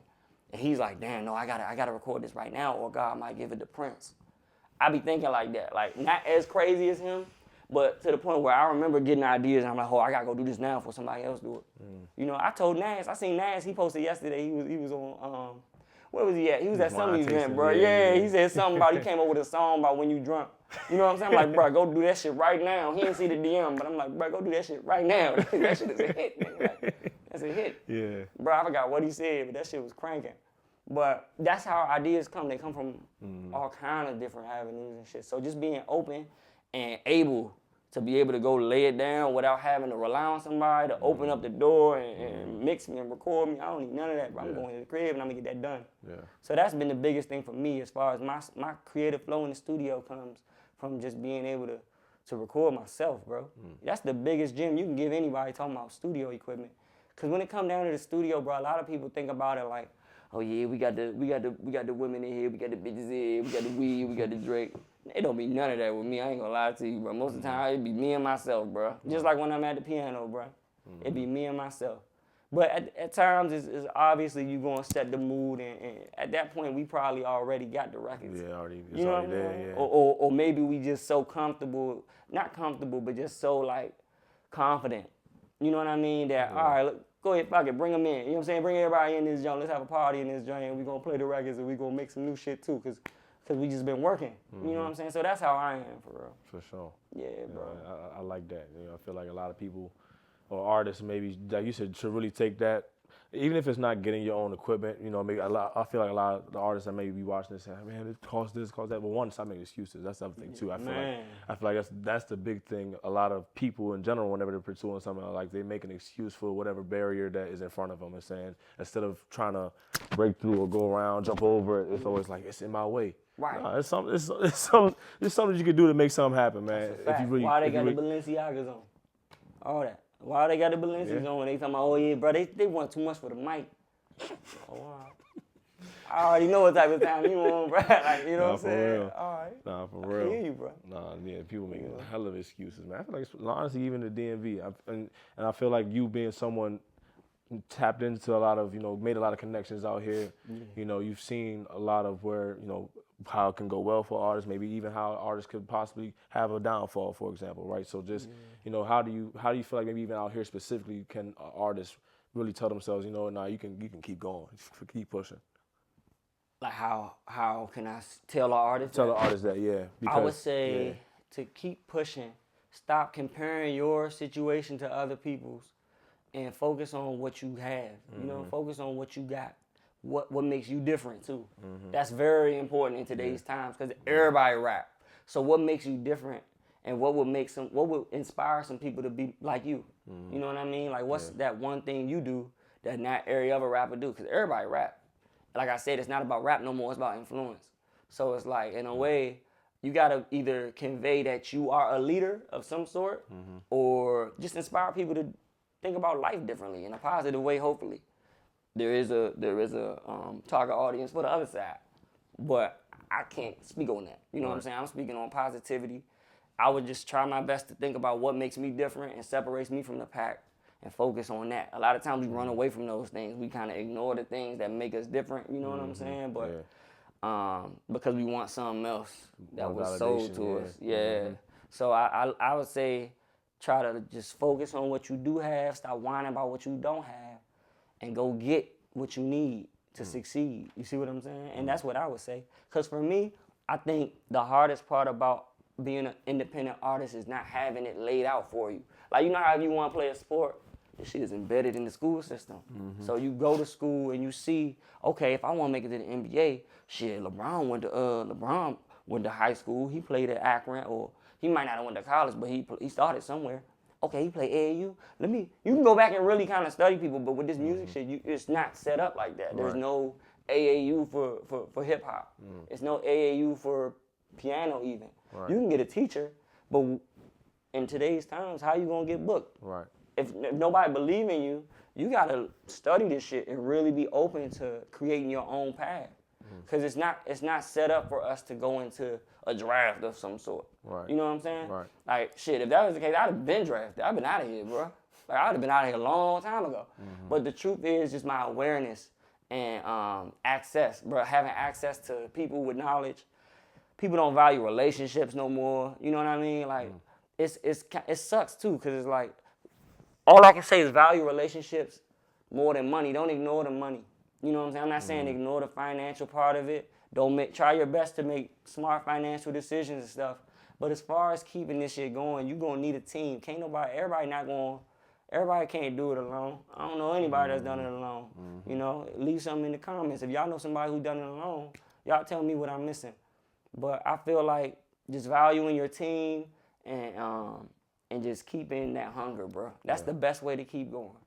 And he's like, damn, no, I gotta record this right now, or God might give it to Prince. I be thinking like that, like, not as crazy as him, but to the point where I remember getting ideas and I'm like, oh, I gotta go do this now before somebody else do it. You know, I told Nas, I seen Nas, he posted yesterday, he was on, where was he at? He was at some event, bro. Yeah, he said something about, he came up with a song about when you drunk. You know what I'm saying? I'm like, bro, go do that shit right now. He didn't see the DM, but I'm like, bro, go do that shit right now. That shit is a hit, man. Like, that's a hit. Yeah. Bro, I forgot what he said, but that shit was cranking. But that's how ideas come. They come from all kind of different avenues and shit. So just being open and able to be able to go lay it down without having to rely on somebody to open up the door and mix me and record me. I don't need none of that, bro. I'm going to the crib and I'm going to get that done. Yeah. So that's been the biggest thing for me as far as my creative flow in the studio comes from just being able to record myself, bro. That's the biggest gem you can give anybody talking about studio equipment. Because when it comes down to the studio, bro, a lot of people think about it like, oh yeah, we got the women in here, we got the bitches in here, we got the weed, we got the Drake. It don't be none of that with me. I ain't gonna lie to you, bro. Most of the time, it be me and myself, bro. Just like when I'm at the piano, bro. It be me and myself. But at times, it's obviously you gonna set the mood, and at that point, we probably already got the records. Yeah, already. It's you know already what I mean? there. Yeah. Or maybe we just so comfortable, not comfortable, but just so like confident. You know what I mean? That all right, look, go ahead, fuck it, bring them in. You know what I'm saying? Bring everybody in this joint. Let's have a party in this joint. And we gonna play the records and we gonna make some new shit too, cause we just been working. You know what I'm saying? So that's how I am for real. For sure. Yeah, bro. I like that. You know, I feel like a lot of people or artists maybe, like you said, should really take that. Even if it's not getting your own equipment, you know, maybe I feel like a lot of the artists that maybe be watching this say, man, it costs this, costs that. But one, stop making excuses. That's the other thing too. I feel like that's the big thing. A lot of people in general, whenever they're pursuing something, like they make an excuse for whatever barrier that is in front of them, and saying instead of trying to break through or go around, jump over it, it's always like it's in my way. Right. No, it's something you can do to make something happen, man. If you really, why they got the Balenciagas on? All that. Why they got the Balenciagas on? They talking about, oh yeah, bro, they want too much for the mic. Oh, wow. I already know what type of time you on, bro. Like, you know what I'm for saying? real. All right. Nah, for I real. hear you, bro. Nah, yeah, people make a hell of excuses, man. I feel like, honestly, even the DMV, and I feel like you being someone tapped into a lot of, made a lot of connections out here. Yeah. You've seen a lot of where, how it can go well for artists, maybe even how artists could possibly have a downfall, for example, right? So just, how do you feel like maybe even out here specifically can artists really tell themselves, nah, you can keep going, keep pushing? Like how can I tell the artist Tell the artist that, yeah. Because, I would say to keep pushing, stop comparing your situation to other people's and focus on what you have. Focus on what you got. What makes you different too. That's very important in today's times because everybody rap. So what makes you different and what would inspire some people to be like you? You know what I mean? Like what's that one thing you do that not every other rapper do? Because everybody rap. Like I said, it's not about rap no more, it's about influence. So it's like, in a way, you gotta either convey that you are a leader of some sort or just inspire people to think about life differently in a positive way, hopefully. There is a target audience for the other side, but I can't speak on that. You know what I'm saying? I'm speaking on positivity. I would just try my best to think about what makes me different and separates me from the pack and focus on that. A lot of times we run away from those things. We kind of ignore the things that make us different, you know what I'm saying? But because we want something else that was sold to us. Yeah. So I would say try to just focus on what you do have, stop whining about what you don't have, and go get what you need to succeed. You see what I'm saying? And that's what I would say. Because for me, I think the hardest part about being an independent artist is not having it laid out for you. Like, you know how if you want to play a sport, this shit is embedded in the school system. So you go to school and you see, okay, if I want to make it to the NBA, shit, LeBron went to high school. He played at Akron, or he might not have went to college, but he started somewhere. Okay, he played AAU. You can go back and really kind of study people, but with this music shit, it's not set up like that. There's no AAU for hip hop. It's no AAU for piano even. You can get a teacher, but in today's times, how you gonna get booked? Right. If nobody believe in you, you gotta study this shit and really be open to creating your own path. Cause it's not set up for us to go into a draft of some sort. Right. You know what I'm saying? Right. Like shit, if that was the case, I'd have been drafted. I've been out of here, bro. Like I'd have been out of here a long time ago. But the truth is just my awareness and access, bro. Having access to people with knowledge. People don't value relationships no more. You know what I mean? Like it sucks too, cause it's like all I can say is value relationships more than money. Don't ignore the money. You know what I'm saying? I'm not saying ignore the financial part of it. Try your best to make smart financial decisions and stuff. But as far as keeping this shit going, you gonna need a team. Everybody can't do it alone. I don't know anybody that's done it alone. You know, leave something in the comments. If y'all know somebody who done it alone, y'all tell me what I'm missing. But I feel like just valuing your team and just keeping that hunger, bro. That's the best way to keep going.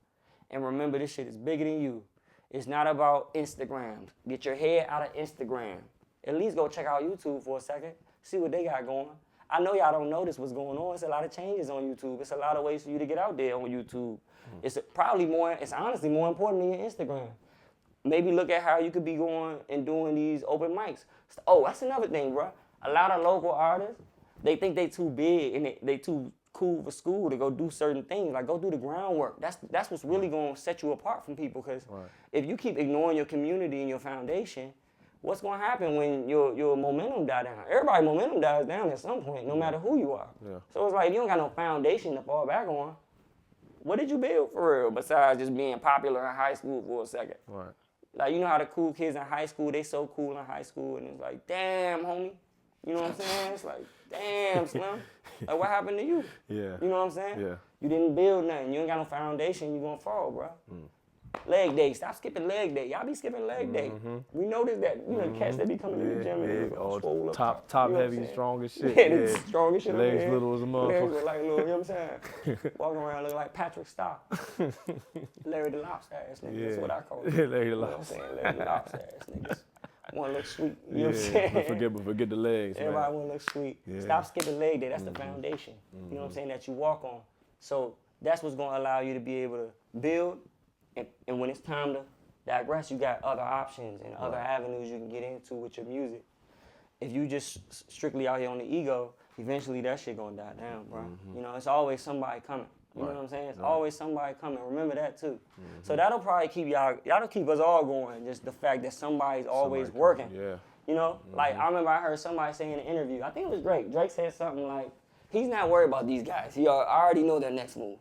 And remember, this shit is bigger than you. It's not about Instagram. Get your head out of Instagram. At least go check out YouTube for a second. See what they got going. I know y'all don't notice what's going on. It's a lot of changes on YouTube. It's a lot of ways for you to get out there on YouTube. It's honestly more important than your Instagram. Maybe look at how you could be going and doing these open mics. Oh, that's another thing, bro. A lot of local artists, they think they too big and they too cool for school to go do certain things. Like, go do the groundwork. That's what's really going to set you apart from people. Because if you keep ignoring your community and your foundation, what's going to happen when your momentum die down? Everybody's momentum dies down at some point, no matter who you are. Yeah. So it's like, you don't got no foundation to fall back on. What did you build for real besides just being popular in high school for a second? Right. Like, you know how the cool kids in high school, they so cool in high school, and it's like, damn, homie. You know what I'm saying? It's like, damn, Slim. Like, what happened to you? Yeah. You know what I'm saying? Yeah. You didn't build nothing. You ain't got no foundation. You gonna fall, bro. Leg day. Stop skipping leg day. Y'all be skipping leg day. We noticed that, you know, cats that be coming to the gym and swole up. Top heavy, strong as shit. Yeah, strong as shit. Legs little as a motherfucker. Legs look like little, you know what I'm saying? Walking around looking like Patrick Star. Larry the Lobster ass nigga. That's what I call it. Larry the Lobster. You know what I'm saying? Larry the Lobster ass niggas. Want to look sweet. You know what I'm saying? But forget the legs. Everybody want to look sweet. Yeah. Stop skipping leg day. That's the foundation. You know what I'm saying? That you walk on. So that's what's going to allow you to be able to build. And when it's time to digress. You got other options and other avenues you can get into with your music. If you just strictly out here on the ego, eventually that shit gonna die down, bro. You know, it's always somebody coming. You know what I'm saying? It's always somebody coming. Remember that too. So that'll probably keep that'll keep us all going. Just the fact that somebody's always working. Yeah. You know, like I remember I heard somebody say in an interview, I think it was Drake. Drake said something like, he's not worried about these guys. I already know their next move.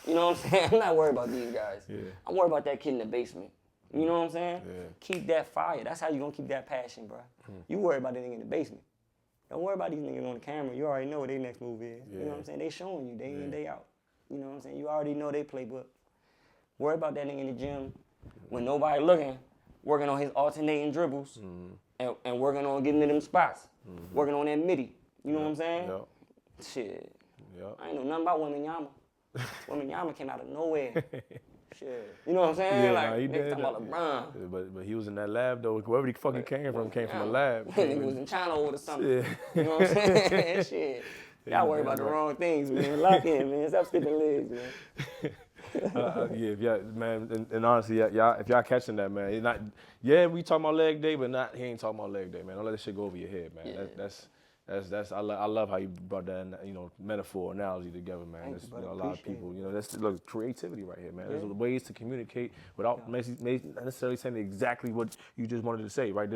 You know what I'm saying? I'm not worried about these guys. Yeah. I'm worried about that kid in the basement. You know what I'm saying? Yeah. Keep that fire. That's how you gonna keep that passion, bro. You worry about the nigga in the basement. Don't worry about these niggas on the camera. You already know what their next move is. You know what I'm saying? They showing you day in, day out. You know what I'm saying? You already know their playbook. Worry about that nigga in the gym when nobody looking, working on his alternating dribbles and working on getting to them spots. Working on that midi. You know what I'm saying? Yep. Shit. Yep. I ain't know nothing about Wembanyama. Wembanyama came out of nowhere. Shit. You know what I'm saying? Yeah, like, nah, he niggas did. talking about LeBron. Yeah, but he was in that lab though. Wherever he fucking came from a lab. Nigga was in China or something. Yeah. You know what I'm saying? Shit. Y'all worry about the wrong things, man. Lock in, man. Stop skipping legs, man. Yeah, man, and honestly, y'all, if y'all catching that, man, it's not. Yeah, we talking about leg day, but he ain't talking about leg day, man. Don't let that shit go over your head, man. Yeah. That's I love how you brought that, metaphor analogy together, man. Thank you, a brother. lot of Appreciate people, that's creativity right here, man. There's ways to communicate without necessarily saying exactly what you just wanted to say, right?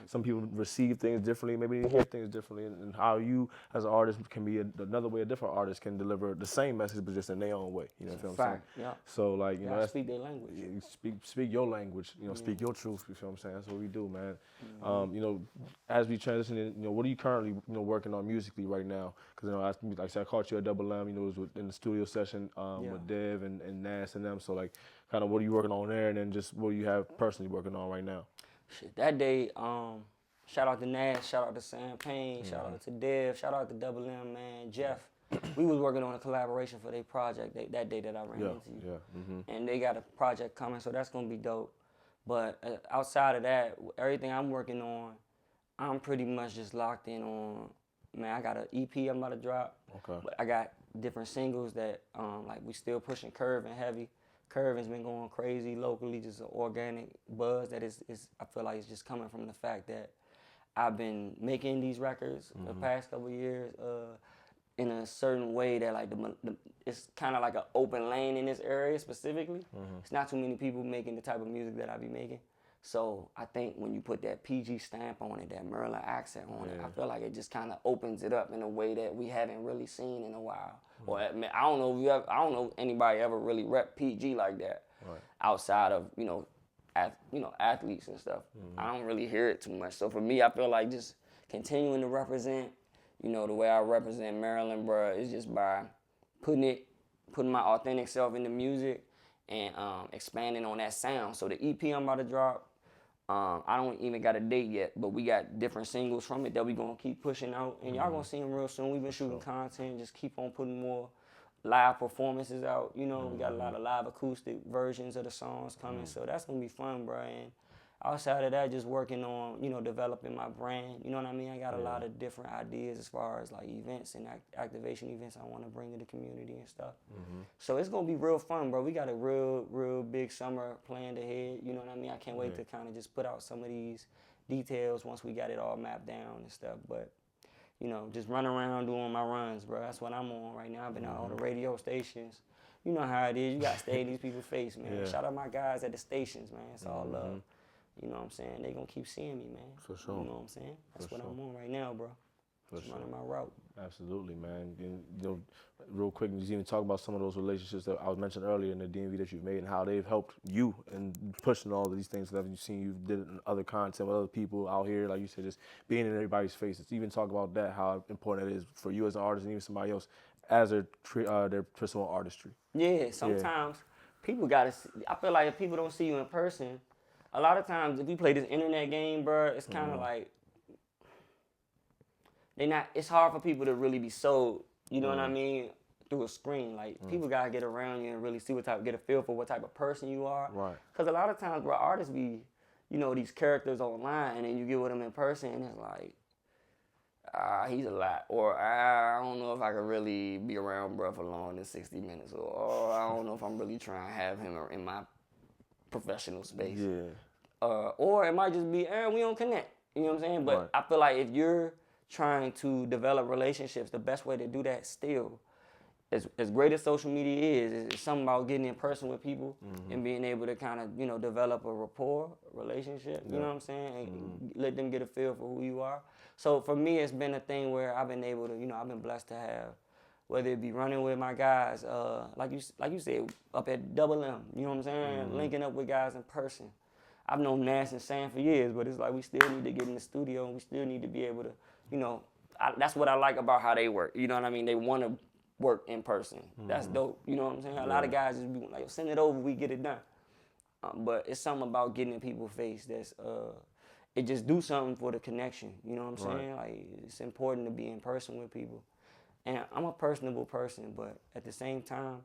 Some people receive things differently, maybe they hear things differently, and how you as an artist can be another way a different artist can deliver the same message, but just in their own way. You know what I'm saying? Yeah. So like, that's speak their language. Speak your language, speak your truth, you feel what I'm saying? That's what we do, man. As we transition, what are you currently, working on musically right now? Because, like I said, I caught you at Double M, it was in the studio session with Dev and Nas and them. So, like, kind of what are you working on there? And then just what do you have personally working on right now? Shit, that day, shout out to Nas, shout out to Sam Payne, shout out to Dev, shout out to Double M, man, Jeff. We was working on a collaboration for their project that day that I ran into you. Yeah. And they got a project coming, so that's going to be dope. But outside of that, everything I'm working on, I'm pretty much just locked in on, man, I got an EP I'm about to drop. Okay. But I got different singles that, like, we still pushing Curve and Heavy. Curve has been going crazy locally, just an organic buzz that is I feel like it's just coming from the fact that I've been making these records the past couple of years in a certain way that, like, it's kind of like an open lane in this area specifically. It's not too many people making the type of music that I be making. So I think when you put that PG stamp on it, that Maryland accent on it, I feel like it just kind of opens it up in a way that we haven't really seen in a while. Or I don't know if anybody ever really rep PG like that outside of athletes and stuff. I don't really hear it too much. So for me, I feel like just continuing to represent, the way I represent Maryland, bro, is just by putting my authentic self in the music and expanding on that sound. So the EP I'm about to drop, I don't even got a date yet, but we got different singles from it that we gonna keep pushing out, and y'all gonna see them real soon. We've been shooting content, just keep on putting more live performances out. We got a lot of live acoustic versions of the songs coming, so that's gonna be fun, bro. And outside of that, just working on, developing my brand. You know what I mean? I got a lot of different ideas as far as like events and activation events I want to bring to the community and stuff. So it's gonna be real fun, bro. We got a real big summer planned ahead. You know what I mean? I can't wait to kind of just put out some of these details once we got it all mapped down and stuff. But just run around doing my runs, bro. That's what I'm on right now. I've been on all the radio stations. You know how it is. You got to stay in these people's face, man. Shout out my guys at the stations, man. It's all love. You know what I'm saying? They gonna keep seeing me, man. For sure. You know what I'm saying? That's what I'm on right now, bro. Just running my route. Absolutely, man. And, real quick, just even talk about some of those relationships that I was mentioned earlier in the DMV that you've made and how they've helped you in pushing all of these things that you've seen you did in other content with other people out here, like you said, just being in everybody's faces. Even talk about that, how important it is for you as an artist and even somebody else as their personal artistry. Yeah, sometimes people gotta see, I feel like if people don't see you in person, a lot of times if you play this internet game, bro, it's kind of like it's hard for people to really be sold, you know what I mean, through a screen. Like, people gotta get around you and really see get a feel for what type of person you are. Right. Because a lot of times, bro, artists be, these characters online, and then you get with them in person, and it's like, he's a lot. Or, I don't know if I could really be around bro for longer than 60 minutes. Or, I don't know if I'm really trying to have him in my professional space. Yeah. Or it might just be, we don't connect. You know what I'm saying? But I feel like if you're trying to develop relationships, the best way to do that still, as great as social media is something about getting in person with people and being able to kind of, develop a rapport, relationship, you know what I'm saying? And let them get a feel for who you are. So for me, it's been a thing where I've been able to, I've been blessed to have, whether it be running with my guys, like you said, up at Double M, you know what I'm saying? Linking up with guys in person. I've known Nash and Sam for years, but it's like we still need to get in the studio and we still need to be able to, that's what I like about how they work. You know what I mean? They want to work in person. That's dope. You know what I'm saying? A lot of guys just be like, send it over, we get it done. But it's something about getting in people's face that's, it just do something for the connection. You know what I'm saying? Like, it's important to be in person with people. And I'm a personable person, but at the same time,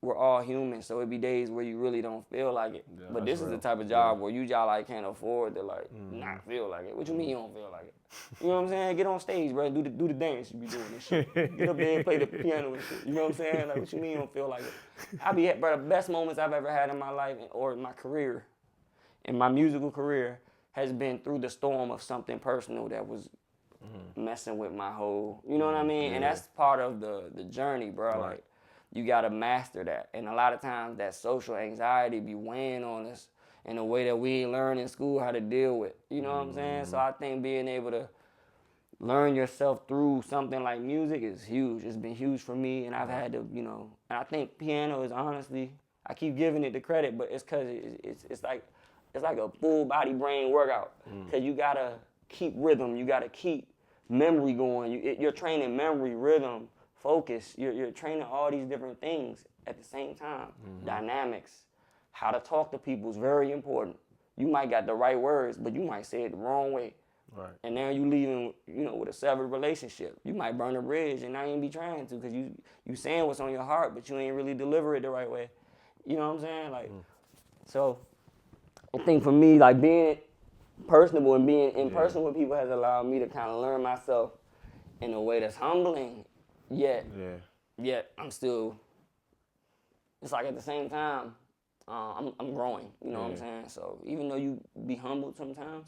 we're all human, so it be days where you really don't feel like it. Yeah, but this is the type of job where y'all like can't afford to like not feel like it. What you mean you don't feel like it? You know what I'm saying? Get on stage, bro. Do the dance you be doing and shit. Get up there and play the piano and shit. You know what I'm saying? Like, what you mean you don't feel like it? Bro, the best moments I've ever had in my life or in my career, in my musical career, has been through the storm of something personal that was messing with my whole, you know what I mean? And that's part of the journey, bro. Like, you gotta master that. And a lot of times that social anxiety be weighing on us in a way that we ain't learn in school how to deal with. You know what I'm saying? So I think being able to learn yourself through something like music is huge. It's been huge for me, and I've had to, and I think piano is honestly, I keep giving it the credit, but it's cause it's like a full body brain workout. Cause you gotta keep rhythm, you gotta keep memory going. You're training memory, rhythm, focus. You're training all these different things at the same time. Dynamics, how to talk to people is very important. You might got the right words, but you might say it the wrong way. Right. And now you leaving, with a severed relationship. You might burn a bridge and not even be trying to, because you saying what's on your heart, but you ain't really deliver it the right way. You know what I'm saying? Like, so I think for me, like being personable and being in person with people has allowed me to kind of learn myself in a way that's humbling. Yet I'm still, it's like at the same time, I'm growing, you know what I'm saying? So even though you be humbled sometimes,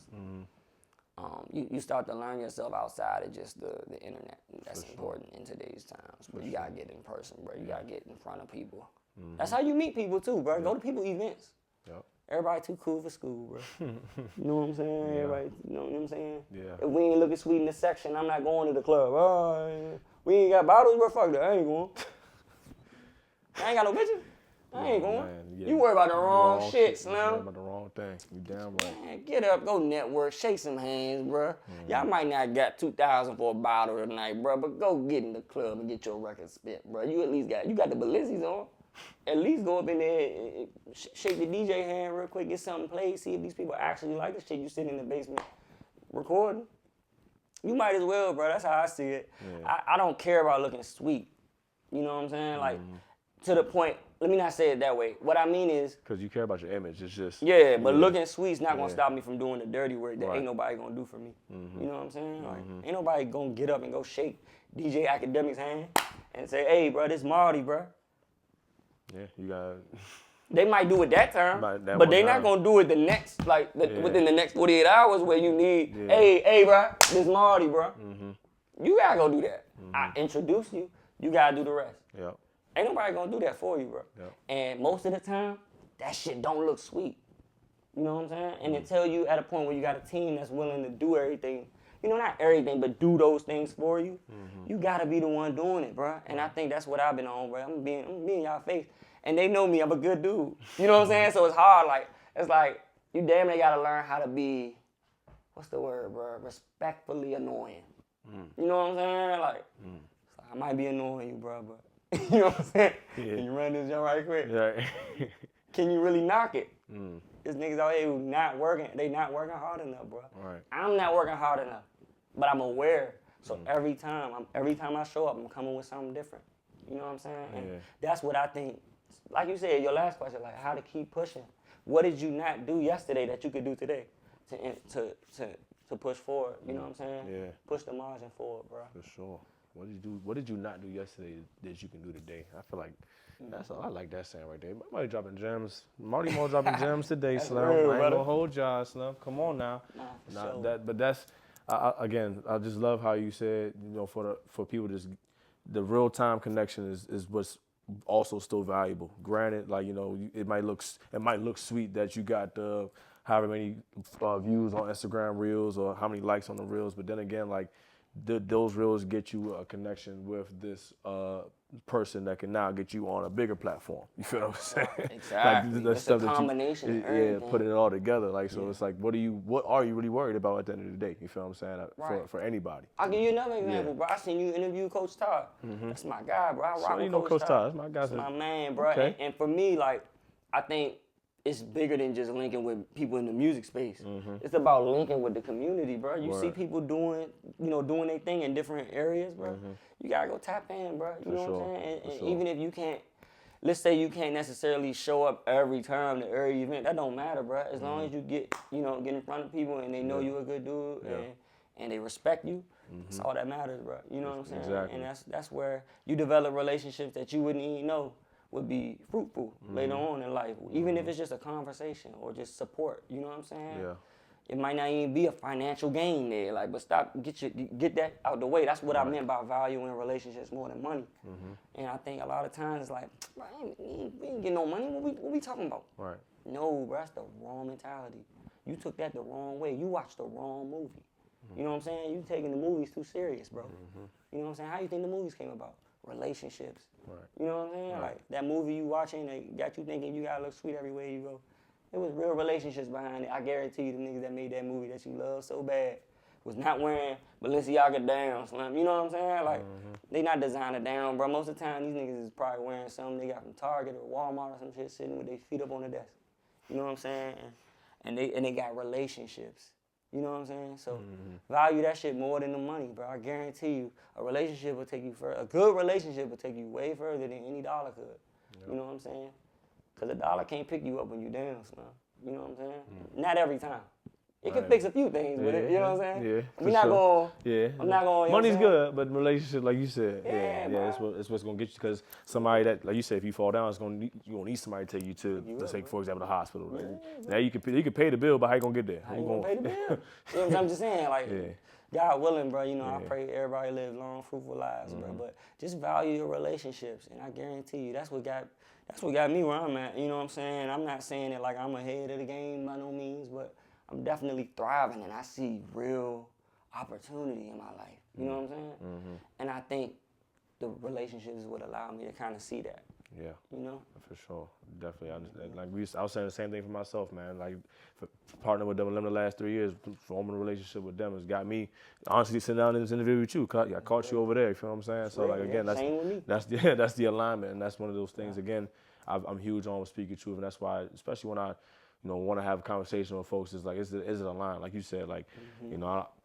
you start to learn yourself outside of just the internet. That's important in today's times. But you gotta get in person, bro. You gotta get in front of people. That's how you meet people too, bro. Go to people events. Yep. Everybody too cool for school, bro. You know what I'm saying? Everybody, you know what I'm saying? Yeah. If we ain't looking sweet in the section, I'm not going to the club. Oh, we ain't got bottles, bro. Fuck that. I ain't going. I ain't got no bitches. I ain't going. You worry about the wrong shit, Slim. You worry about the wrong thing. You damn right. Man, get up, go network, shake some hands, bro. Y'all might not got $2,000 for a bottle tonight, bro, but go get in the club and get your record spent, bro. You at least got the Balenci's on. At least go up in there and shake the DJ hand real quick, get something played, see if these people actually like the shit you sit in the basement recording. You might as well, bro. That's how I see it. Yeah. I don't care about looking sweet. You know what I'm saying? Like, to the point, let me not say it that way. What I mean is... Because you care about your image. It's just... Yeah, but looking sweet's not going to stop me from doing the dirty work that ain't nobody going to do for me. You know what I'm saying? Like, ain't nobody going to get up and go shake DJ Academic's hand and say, hey, bro, this Mawty, bro. Yeah, you got. They might do it that time, but they not gonna do it the next, within the next 48 hours where you need, hey, bro, this Mawty, bro. You gotta go do that. I introduce you, you gotta do the rest. Yep. Ain't nobody gonna do that for you, bro. Yep. And most of the time, that shit don't look sweet. You know what I'm saying? And until you at a point where you got a team that's willing to do everything, not everything, but do those things for you, you gotta be the one doing it, bro. And I think that's what I've been on, bro. I'm being in y'all face. And they know me, I'm a good dude. You know what I'm saying? So it's hard, it's like, you damn near gotta learn how to be, what's the word, bro? Respectfully annoying. You know what I'm saying? Like, I might be annoying you, bro, but you know what I'm saying? Yeah. Can you run this jump right quick? Yeah. Can you really knock it? There's niggas out here who not working hard enough, bro. Right. I'm not working hard enough, but I'm aware. So every time I show up, I'm coming with something different. You know what I'm saying? And that's what I think. Like you said, your last question, like how to keep pushing. What did you not do yesterday that you could do today to push forward? You know what I'm saying? Yeah. Push the margin forward, bro. For sure. What did you not do yesterday that you can do today? I feel like That's all. I like that saying right there. Somebody dropping gems. Mawty more dropping gems today, That's Slim. real, I ain't brother. gonna hold y'all, Slim. Come on now. Nah, for sure. But that's again. I just love how you said, for people just the real time connection is what's also still valuable. Granted, like it might look sweet that you got however many views on Instagram reels or how many likes on the reels, but then again, like those reels get you a connection with this person that can now get you on a bigger platform. You feel what I'm saying? Exactly. Like, It's a combination of everything. putting it all together. Like, so it's like, what are you really worried about at the end of the day? You feel what I'm saying? Right. For anybody. I'll give you another example, bro. I seen you interview Coach Todd. That's my guy, bro. I rock with Coach Todd. That's my guy. That's my man, bro. Okay. And for me, like, I think it's bigger than just linking with people in the music space. It's about linking with the community, bro. You see people doing their thing in different areas, bro. You gotta go tap in, bro. You know what I'm saying? And even if you can't, let's say you can't necessarily show up every time to every event, that don't matter, bro. As long as you get in front of people and they know you a good dude and they respect you, that's all that matters, bro. You know what I'm saying? Exactly. And that's where you develop relationships that you wouldn't even know would be fruitful later on in life, even if it's just a conversation or just support. You know what I'm saying? Yeah. It might not even be a financial gain there, like, but get that out the way. That's what I meant by valuing relationships more than money. And I think a lot of times it's like, bro, we ain't getting no money. What we talking about? Right. No, bro, that's the wrong mentality. You took that the wrong way. You watched the wrong movie. You know what I'm saying? You taking the movies too serious, bro. You know what I'm saying? How you think the movies came about? Relationships. Right. You know what I'm saying? Right. Like that movie you watching, they got you thinking you gotta look sweet everywhere you go. It was real relationships behind it. I guarantee you the niggas that made that movie that you love so bad was not wearing Balenciaga down, Slim. You know what I'm saying? Like, they not designer down, bro. Most of the time, these niggas is probably wearing something they got from Target or Walmart or some shit, sitting with their feet up on the desk. You know what I'm saying? And they got relationships. You know what I'm saying? So value that shit more than the money, bro. I guarantee you, a relationship will take you further. A good relationship will take you way further than any dollar could. You know what I'm saying? Because a dollar can't pick you up when you're down, Slim. You know what I'm saying? Not every time. It can fix a few things with it, you know what I'm saying? Yeah. We're not going. Yeah. I'm not going. Money's good, but relationship, like you said, Yeah, it's what's gonna get you. Because somebody that, like you said, if you fall down, you're gonna need somebody to take you to, let's say, for example, the hospital. Right? Now you can pay the bill, but how you gonna get there? How you gonna pay the bill? You know what I'm just saying? Like, God willing, bro. I pray everybody live long, fruitful lives, bro. But just value your relationships, and I guarantee you, that's what got me where I'm at. You know what I'm saying? I'm not saying it like I'm ahead of the game by no means, but I'm definitely thriving, and I see real opportunity in my life. You know what I'm saying? And I think the relationships would allow me to kind of see that. Yeah. You know? For sure. Definitely. I was saying the same thing for myself, man. Like, partnering with them in the last 3 years, forming a relationship with them has got me, honestly, sitting down in this interview with you. I caught you over there, you feel what I'm saying? So, like, again, that's the alignment, and that's one of those things, again, I'm huge on speaking truth, and that's why, especially when I want to have a conversation with folks, is like, is it a line? Like you said, like,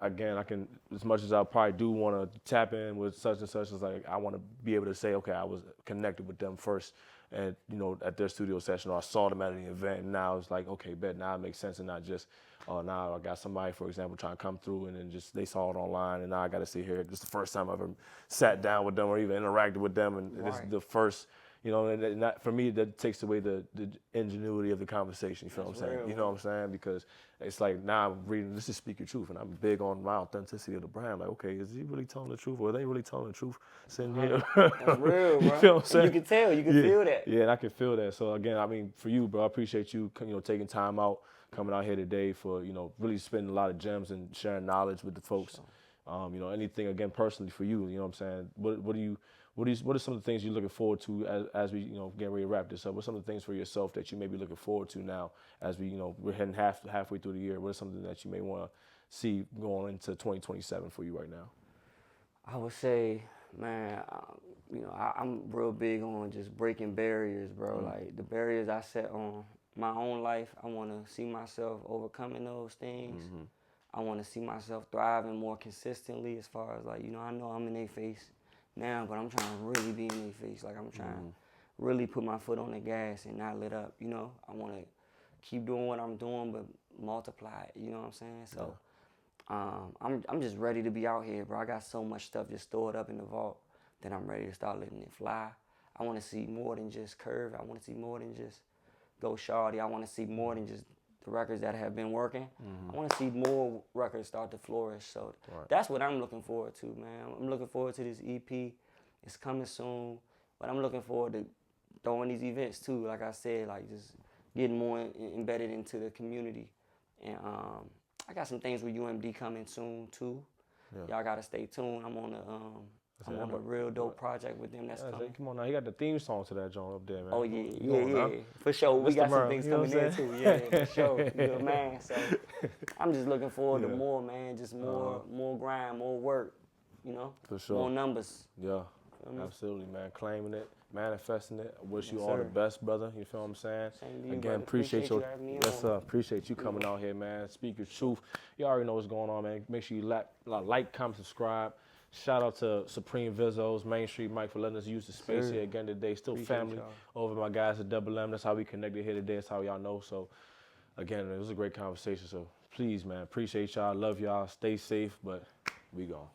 I can, as much as I probably do want to tap in with such and such, it's like, I want to be able to say, okay, I was connected with them first, and, at their studio session, or I saw them at an event, and now it's like, okay, bet, now it makes sense, and not just, now I got somebody, for example, trying to come through, and then just, they saw it online, and now I got to sit here. This is the first time I've ever sat down with them or even interacted with them, and this is the first, and that, for me, that takes away the ingenuity of the conversation. You feel what I'm saying? You know what I'm saying? Because it's like, now I'm reading, this is Speak Your Truth, and I'm big on my authenticity of the brand. Like, okay, is he really telling the truth, or are they really telling the truth sitting here? That's real, bro. You feel what I'm saying? You can tell, you can feel that. Yeah, and I can feel that. So again, I mean, for you, bro, I appreciate you, taking time out, coming out here today for, really spending a lot of gems and sharing knowledge with the folks. Anything, again, personally for you, you know what I'm saying? What are some of the things you're looking forward to as we, get ready to wrap this up? What are some of the things for yourself that you may be looking forward to now as we, we're heading halfway through the year? What are something that you may want to see going into 2027 for you right now? I would say, man, I'm real big on just breaking barriers, bro. Like, the barriers I set on my own life, I want to see myself overcoming those things. I want to see myself thriving more consistently as far as, like, I know I'm in their face now, but I'm trying to really be in their face. Like, I'm trying to really put my foot on the gas and not let up, I want to keep doing what I'm doing, but multiply it, you know what I'm saying? So I'm just ready to be out here, bro. I got so much stuff just stored up in the vault that I'm ready to start letting it fly. I want to see more than just Curve. I want to see more than just Go Shawty. I want to see more than just the records that have been working. I want to see more records start to flourish. So that's what I'm looking forward to, man. I'm looking forward to this EP. It's coming soon, but I'm looking forward to throwing these events too. Like I said, like just getting more embedded into the community. And I got some things with UMD coming soon too. Yeah. Y'all gotta stay tuned. I'm on a real dope project with them that's coming. Come on now, he got the theme song to that joint up there, man. Oh yeah. For sure. We got some things coming in too. Yeah, for sure. Good man. So I'm just looking forward to more, man. Just more grind, more work. You know? For sure. More numbers. Yeah. Absolutely, man. Claiming it, manifesting it. I wish you all the best, brother. You feel what I'm saying? Same to you, Again, brother. appreciate you. Yes, sir. Appreciate you coming out here, man. Speak your truth. You already know what's going on, man. Make sure you like, comment, subscribe. Shout out to Supreme Visuals, Main Street Mike for letting us use the space here again today. Still appreciate family over my guys at Double M. That's how we connected here today. That's how y'all know. So, again, it was a great conversation. So, please, man, appreciate y'all. Love y'all. Stay safe, but we gone.